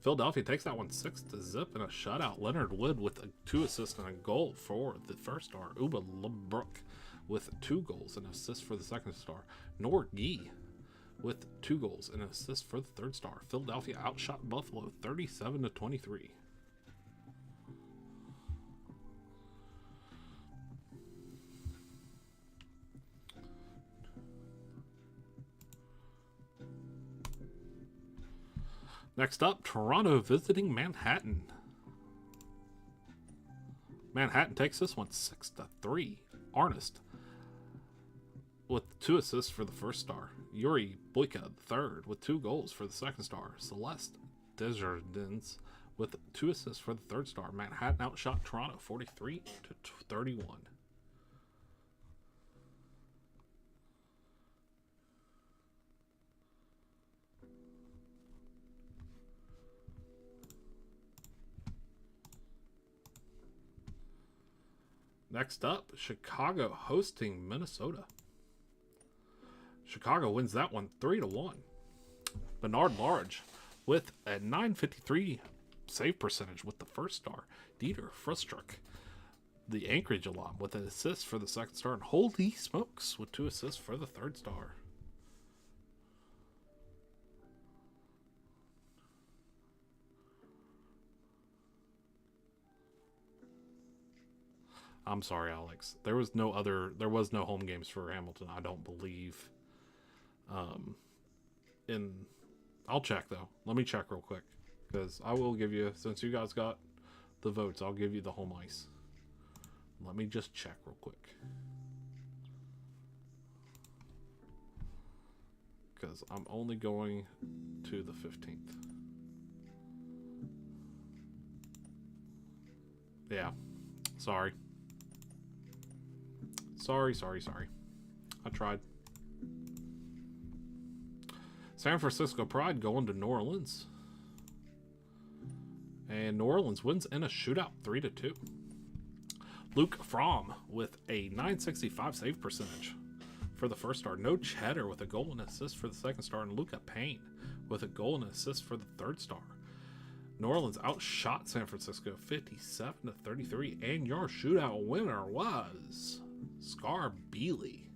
Philadelphia takes that one 6-0 in a shutout. Leonard Wood with 2 assists and a goal for the first star. Uba LeBrook with 2 goals and assists for the second star. Nor Gee with 2 goals and an assist for the third star. Philadelphia outshot Buffalo 37-23. Next up, Toronto visiting Manhattan. Manhattan takes this one 6-3. Arnest with 2 assists for the first star. Yuri Boyka, third, with 2 goals for the second star. Celeste Desjardins with 2 assists for the third star. Manhattan outshot Toronto 43-31. Next up, Chicago hosting Minnesota. Chicago wins that one 3-1. Bernard Large with a .953 save percentage with the first star. Dieter Frustruck, the Anchorage alum, with an assist for the second star. And holy smokes, with 2 assists for the third star. I'm sorry, Alex. There was no home games for Hamilton, I don't believe. I'll check though. Let me check real quick, because I will give you, since you guys got the votes, I'll give you the home ice. Let me just check real quick, because I'm only going to the 15th. Yeah, sorry. Sorry. I tried. San Francisco Pride going to New Orleans. And New Orleans wins in a shootout 3-2. Luke Fromm with a .965 save percentage for the first star. No Cheddar with a goal and assist for the second star. And Luca Payne with a goal and assist for the third star. New Orleans outshot San Francisco 57-33. And your shootout winner was Scar Beely.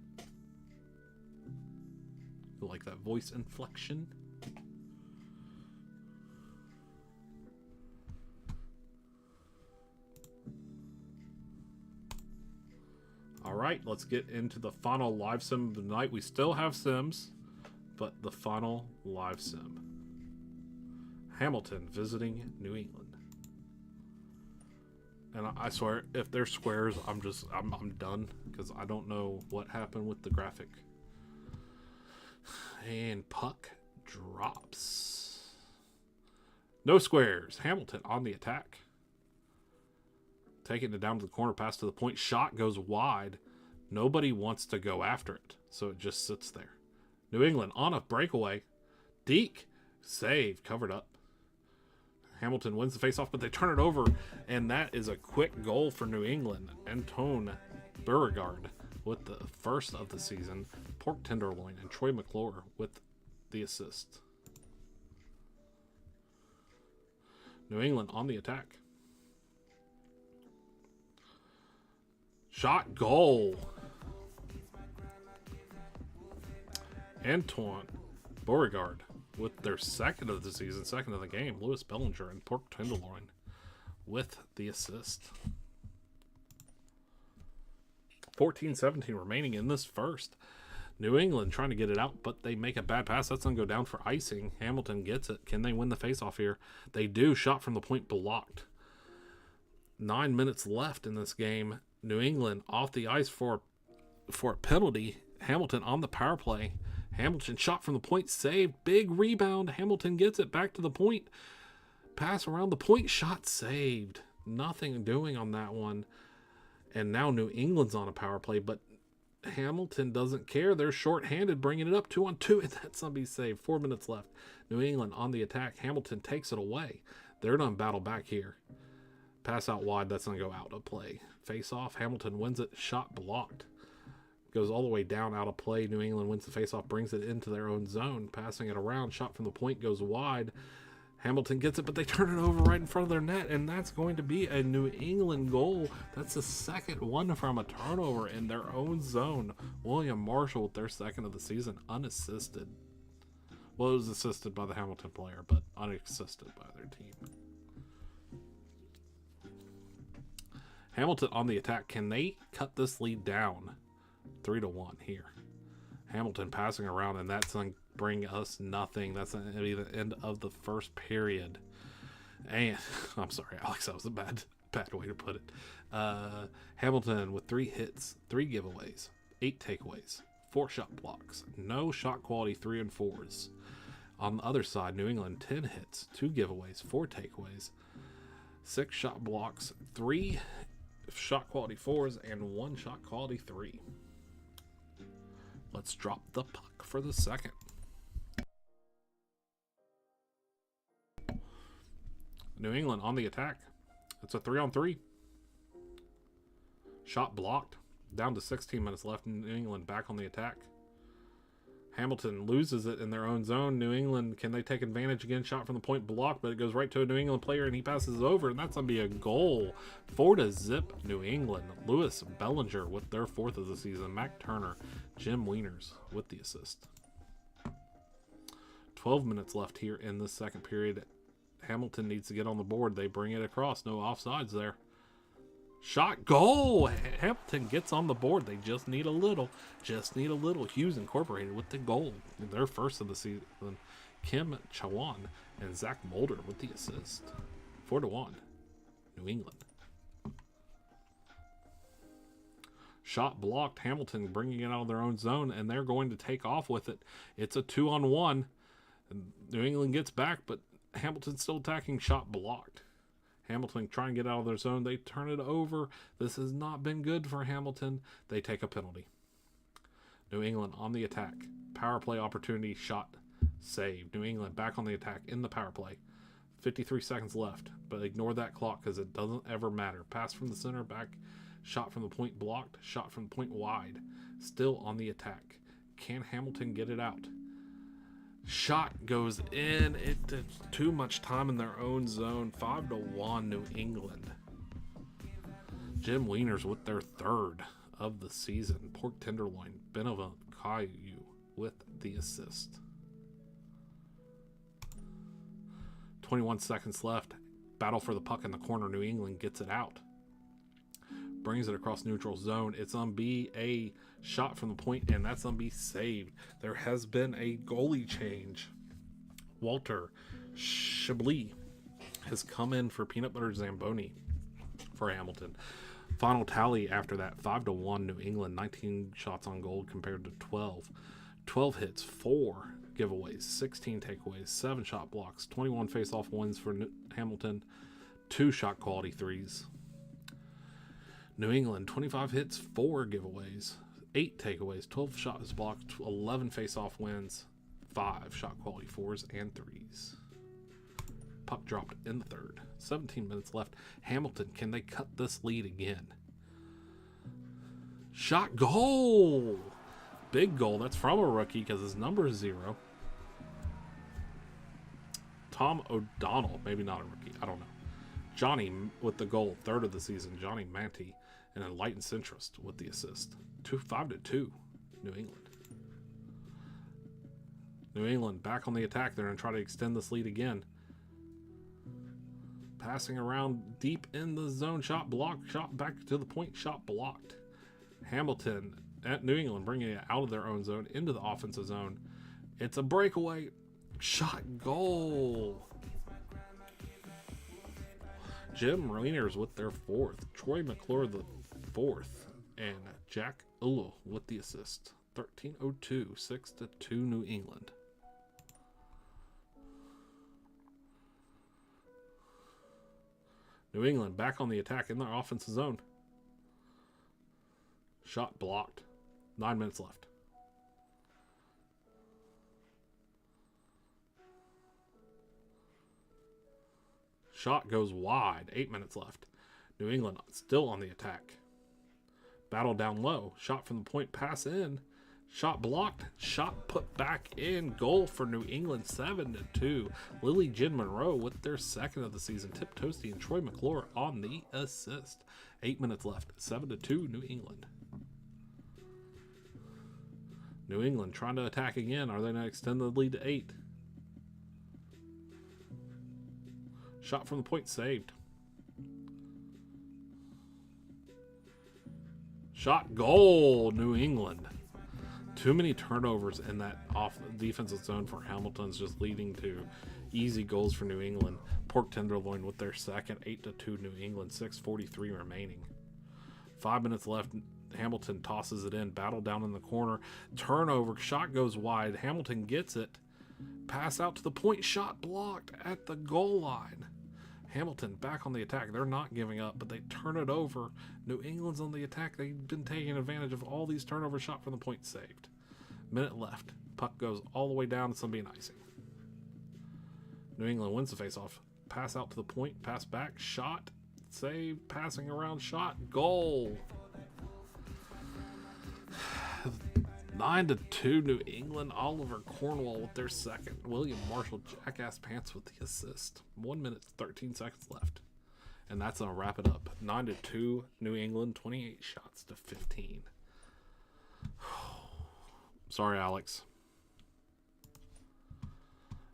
You like that voice inflection? All right, let's get into the final live sim of the night. We still have sims, but the final live sim. Hamilton visiting New England. And I swear, if they're squares, I'm done, because I don't know what happened with the graphic. And puck drops. No squares. Hamilton on the attack. Taking it down to the corner, pass to the point. Shot goes wide. Nobody wants to go after it, so it just sits there. New England on a breakaway. Deke, save, covered up. Hamilton wins the faceoff, but they turn it over, and that is a quick goal for New England. Antone Beauregard with the first of the season. Pork tenderloin, and Troy McClure with the assist. New England on the attack. Shot, goal. Antoine Beauregard with their second of the season, second of the game. Lewis Bellinger and Pork Tenderloin with the assist. 14-17 remaining in this first. New England trying to get it out, but they make a bad pass. That's going to go down for icing. Hamilton gets it. Can they win the faceoff here? They do. Shot from the point blocked. 9 minutes left in this game. New England off the ice for a penalty. Hamilton on the power play. Hamilton shot from the point, saved. Big rebound. Hamilton gets it back to the point. Pass around the point, shot saved. Nothing doing on that one. And now New England's on a power play, but Hamilton doesn't care. They're shorthanded, bringing it up 2-on-2, and that's going to be saved. 4 minutes left. New England on the attack. Hamilton takes it away. They're going to battle back here. Pass out wide. That's going to go out of play. Face off. Hamilton wins it. Shot blocked. Goes all the way down out of play. New England wins the faceoff, brings it into their own zone, passing it around. Shot from the point goes wide. Hamilton gets it, but they turn it over right in front of their net, and that's going to be a New England goal. That's the second one from a turnover in their own zone. William Marshall with their second of the season, unassisted. Well, it was assisted by the Hamilton player, but unassisted by their team. Hamilton on the attack. Can they cut this lead down? 3-1 here. Hamilton passing around, and that's going to bring us nothing. That's going to be the end of the first period. And I'm sorry, Alex, that was a bad way to put it. Hamilton with 3 hits, 3 giveaways, 8 takeaways, 4 shot blocks, no shot quality 3 and 4s. On the other side, New England 10 hits, 2 giveaways, 4 takeaways, 6 shot blocks, 3 shot quality 4s, and 1 shot quality 3. Let's drop the puck for the second. New England on the attack. It's a 3-on-3. Shot blocked. Down to 16 minutes left. New England back on the attack. Hamilton loses it in their own zone. New England, can they take advantage again? Shot from the point blocked, but it goes right to a New England player, and he passes it over, and that's going to be a goal. 4-0 New England. Lewis Bellinger with their 4th of the season. Mac Turner, Jim Wieners with the assist. 12 minutes left here in the second period. Hamilton needs to get on the board. They bring it across. No offsides there. Shot, goal! Hamilton gets on the board. They just need a little. Hughes Incorporated with the goal. Their first of the season. Kim Chawan and Zach Mulder with the assist. 4-1. New England. Shot blocked. Hamilton bringing it out of their own zone, and they're going to take off with it. It's a 2-on-1. New England gets back, but Hamilton's still attacking. Shot blocked. Hamilton trying to get out of their zone. They turn it over. This has not been good for Hamilton. They take a penalty. New England on the attack. Power play opportunity. Shot saved. New England back on the attack in the power play. 53 seconds left. But ignore that clock because it doesn't ever matter. Pass from the center back. Shot from the point blocked. Shot from the point wide. Still on the attack. Can Hamilton get it out? Shot goes in. It did too much time in their own zone. 5-1 New England. Jim Wieners with their 3rd of the season. Pork tenderloin. Benova Caillou with the assist. 21 seconds left. Battle for the puck in the corner. New England gets it out. Brings it across neutral zone. It's going to be a shot from the point, and that's going to be saved. There has been a goalie change. Walter Chablis has come in for Peanut Butter Zamboni for Hamilton. Final tally after that, 5-1 New England. 19 shots on goal compared to 12. 12 hits, 4 giveaways, 16 takeaways, 7 shot blocks, 21 face-off wins for Hamilton, 2 shot quality 3s. New England, 25 hits, 4 giveaways, 8 takeaways, 12 shots blocked, 11 face-off wins, 5 shot quality 4s and 3s. Puck dropped in the third. 17 minutes left. Hamilton, can they cut this lead again? Shot goal! Big goal. That's from a rookie because his number is 0. Tom O'Donnell. Maybe not a rookie. I don't know. Johnny with the goal. 3rd of the season. Johnny Manti. And then Lighton Centrist with the assist. 5-2. New England. New England back on the attack. They're going to try to extend this lead again. Passing around deep in the zone. Shot blocked. Shot back to the point. Shot blocked. Hamilton at New England bringing it out of their own zone into the offensive zone. It's a breakaway. Shot goal. Jim Rainers with their 4th. Troy McClure the 4th. And Jack Ulo with the assist. 13:02. 6-2 New England. New England back on the attack in their offensive zone. Shot blocked. 9 minutes left. Shot goes wide. 8 minutes left. New England still on the attack. Battle down low. Shot from the point. Pass in. Shot blocked. Shot put back in. Goal for New England. 7-2. Lily Jen Monroe with their 2nd of the season. Tip Toasty and Troy McClure on the assist. 8 minutes left. 7-2 New England. New England trying to attack again. Are they going to extend the lead to 8? Shot from the point saved. Shot goal, New England. Too many turnovers in that off defensive zone for Hamilton's, just leading to easy goals for New England. Pork tenderloin with their 2nd, 8-2 New England, 6:43 remaining. 5 minutes left. Hamilton tosses it in. Battle down in the corner. Turnover. Shot goes wide. Hamilton gets it. Pass out to the point. Shot blocked at the goal line. Hamilton back on the attack. They're not giving up, but they turn it over. New England's on the attack. They've been taking advantage of all these turnovers. Shot from the point saved. Minute left. Puck goes all the way down. It's going to be an icing. New England wins the faceoff. Pass out to the point. Pass back. Shot. Save. Passing around. Shot. Goal. 9-2 New England. Oliver Cornwall with their 2nd. William Marshall Jackass Pants with the assist. 1 minute 13 seconds left. And that's going to wrap it up. 9-2 New England. 28 shots to 15. Sorry, Alex.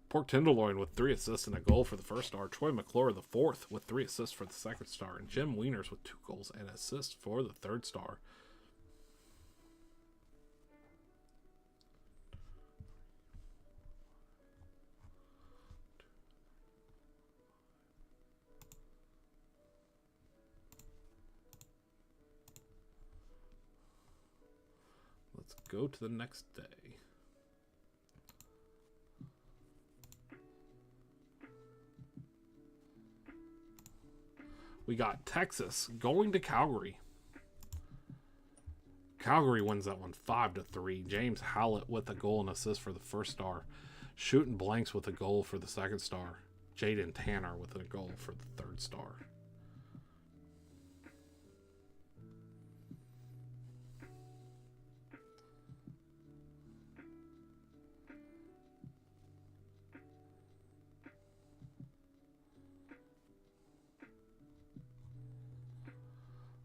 Pork tenderloin with 3 assists and a goal for the 1st star. Troy McClure the 4th with 3 assists for the 2nd star. And Jim Wieners with 2 goals and assists for the 3rd star. Let's go to the next day. We got Texas going to Calgary. Calgary wins that one 5-3. James Howlett with a goal and assist for the 1st star. Shooting blanks with a goal for the 2nd star. Jaden Tanner with a goal for the 3rd star.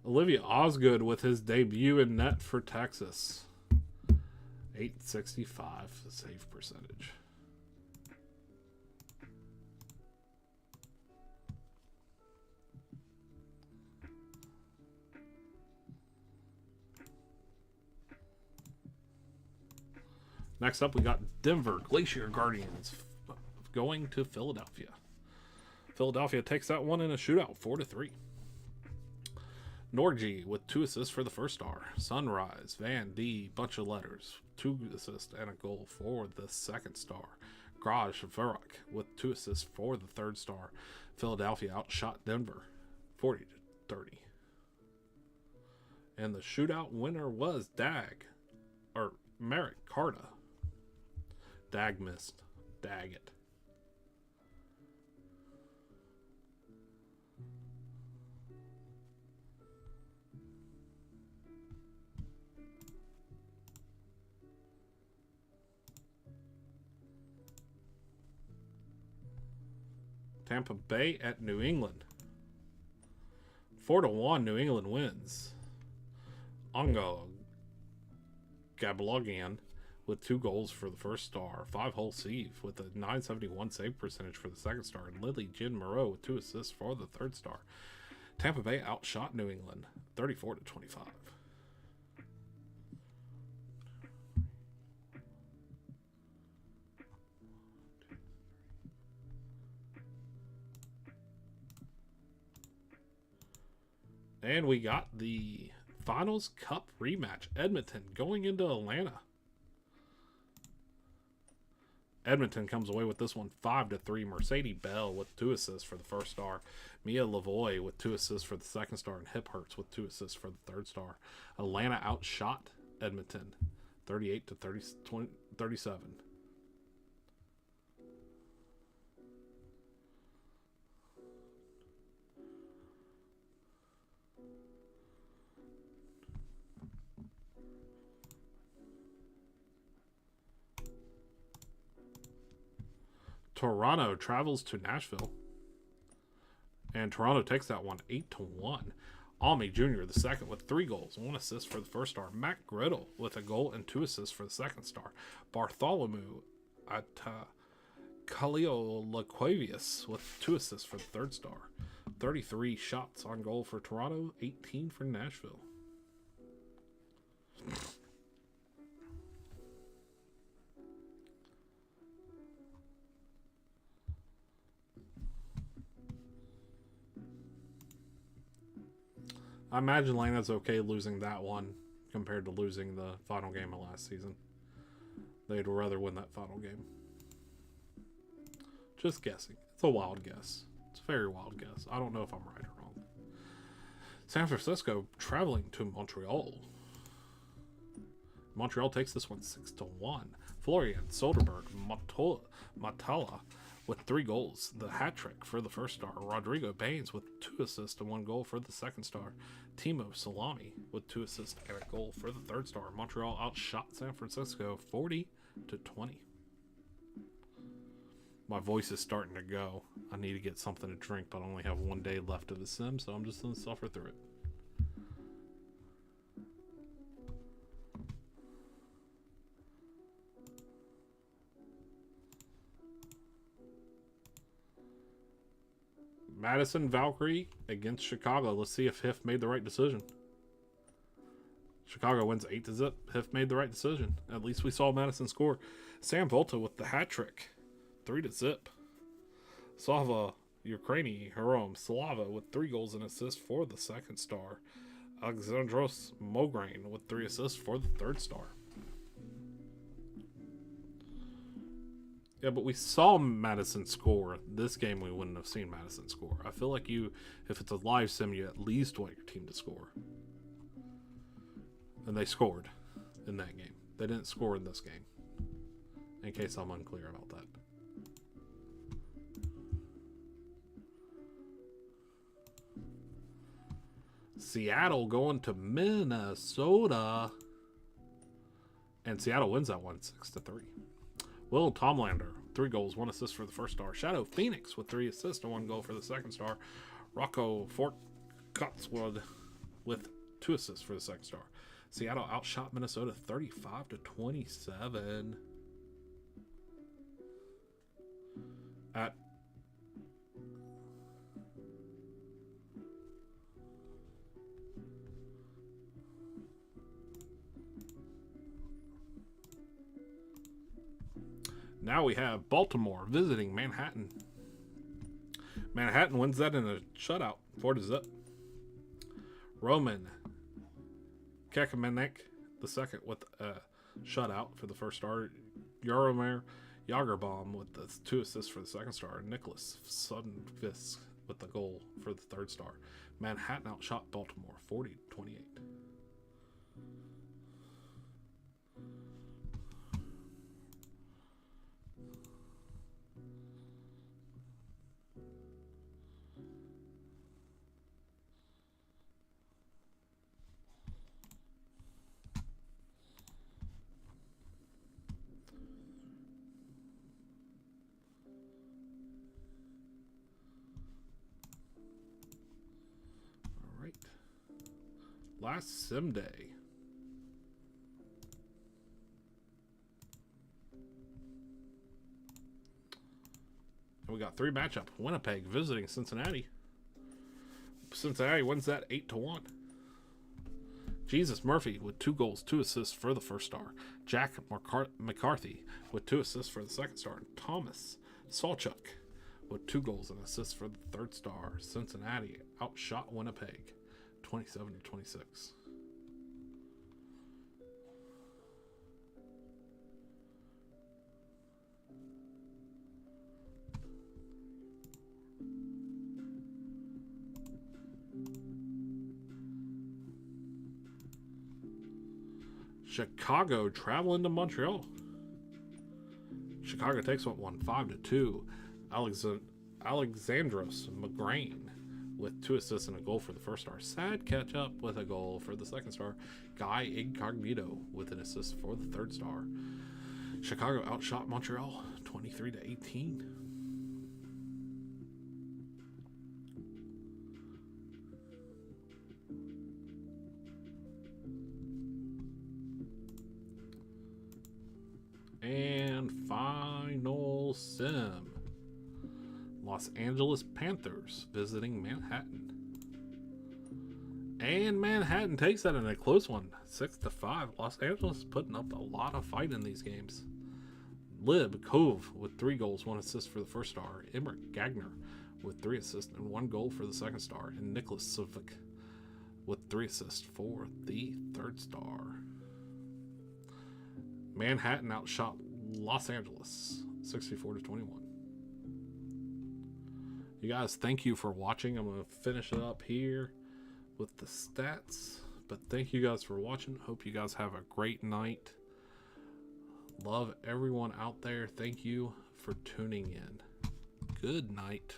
Olivia Osgood with his debut in net for Texas. 865 save percentage. Next up, we got Denver Glacier Guardians going to Philadelphia. Philadelphia takes that one in a shootout, 4-3. Norgie with 2 assists for the 1st star. Sunrise, Van D, bunch of letters, 2 assists and a goal for the 2nd star. Graj Verok with 2 assists for the 3rd star. Philadelphia outshot Denver 40-30. And the shootout winner was Merrick Carta. Dag missed. Dag it. Tampa Bay at New England. 4-1, New England wins. Ongo Gablogian with 2 goals for the first star. 5-hole save with a 971 save percentage for the second star. And Lily Jin Moreau with 2 assists for the third star. Tampa Bay outshot New England 34-25. And we got the Finals Cup rematch. Edmonton going into Atlanta. Edmonton comes away with this one 5-3. Mercedes Bell with 2 assists for the first star. Mia Lavoie with 2 assists for the second star. And Hip Hurts with 2 assists for the third star. Atlanta outshot Edmonton 38-37. Toronto travels to Nashville. And Toronto takes that one 8-1. Almi Jr. the second with 3 goals, 1 assist for the first star. Matt Griddle with a goal and 2 assists for the second star. Bartholomew at Khalil Laquavius with 2 assists for the third star. 33 shots on goal for Toronto, 18 for Nashville. I imagine Atlanta's okay losing that one compared to losing the final game of last season. They'd rather win that final game. Just guessing. It's a wild guess. It's a very wild guess. I don't know if I'm right or wrong. San Francisco traveling to Montreal. Montreal takes this one 6-1. Florian Soderberg Matala with 3 goals. The hat trick for the first star. Rodrigo Baines with 2 assists and 1 goal for the second star. Timo Salami with 2 assists and a goal for the third star. Montreal outshot San Francisco 40-20. My voice is starting to go. I need to get something to drink, but I only have 1 day left of the sim, so I'm just going to suffer through it. Madison Valkyrie against Chicago. Let's see if Hiff made the right decision. Chicago wins 8-0. Hiff made the right decision. At least we saw Madison score. Sam Volta with the hat trick. 3-0. Slava Ukraini Herom Slava with 3 goals and assists for the second star. Alexandros Mograine with 3 assists for the third star. Yeah, but we saw Madison score. This game, we wouldn't have seen Madison score. I feel like if it's a live sim, you at least want your team to score. And they scored in that game. They didn't score in this game. In case I'm unclear about that. Seattle going to Minnesota. And Seattle wins that one 6-3. Will Tomlander, 3 goals, 1 assist for the first star. Shadow Phoenix with 3 assists and 1 goal for the second star. Rocco Fort Cotswood with 2 assists for the second star. Seattle outshot Minnesota 35-27. At now we have Baltimore visiting Manhattan. Manhattan wins that in a shutout, 4-0. Roman Kakamanek the second with a shutout for the first star. Jaromir Jagerbaum with the 2 assists for the second star. Nicholas Suddenfisk with the goal for the third star. Manhattan outshot Baltimore 40-28. last sim day. And we got 3 matchup. Winnipeg visiting Cincinnati. Cincinnati wins that 8-1. Jesus Murphy with 2 goals, 2 assists for the first star. Jack McCarthy with 2 assists for the second star. And Thomas Salchuk with 2 goals and assists for the third star. Cincinnati outshot Winnipeg 27-26. Chicago traveling to Montreal. Chicago takes one 5-2. Alexandros McGrain with 2 assists and a goal for the first star. Sad catch up with a goal for the second star. Guy Incognito with an assist for the third star. Chicago outshot Montreal 23-18. And final sim. Los Angeles Panthers visiting Manhattan. And Manhattan takes that in a close one, 6-5. Los Angeles putting up a lot of fight in these games. Lib Cove with 3 goals, 1 assist for the first star. Emmerich Gagner with 3 assists and 1 goal for the second star. And Nicholas Silvik with 3 assists for the third star. Manhattan outshot Los Angeles 64-21. You guys, thank you for watching. I'm going to finish it up here with the stats. But thank you guys for watching. Hope you guys have a great night. Love everyone out there. Thank you for tuning in. Good night.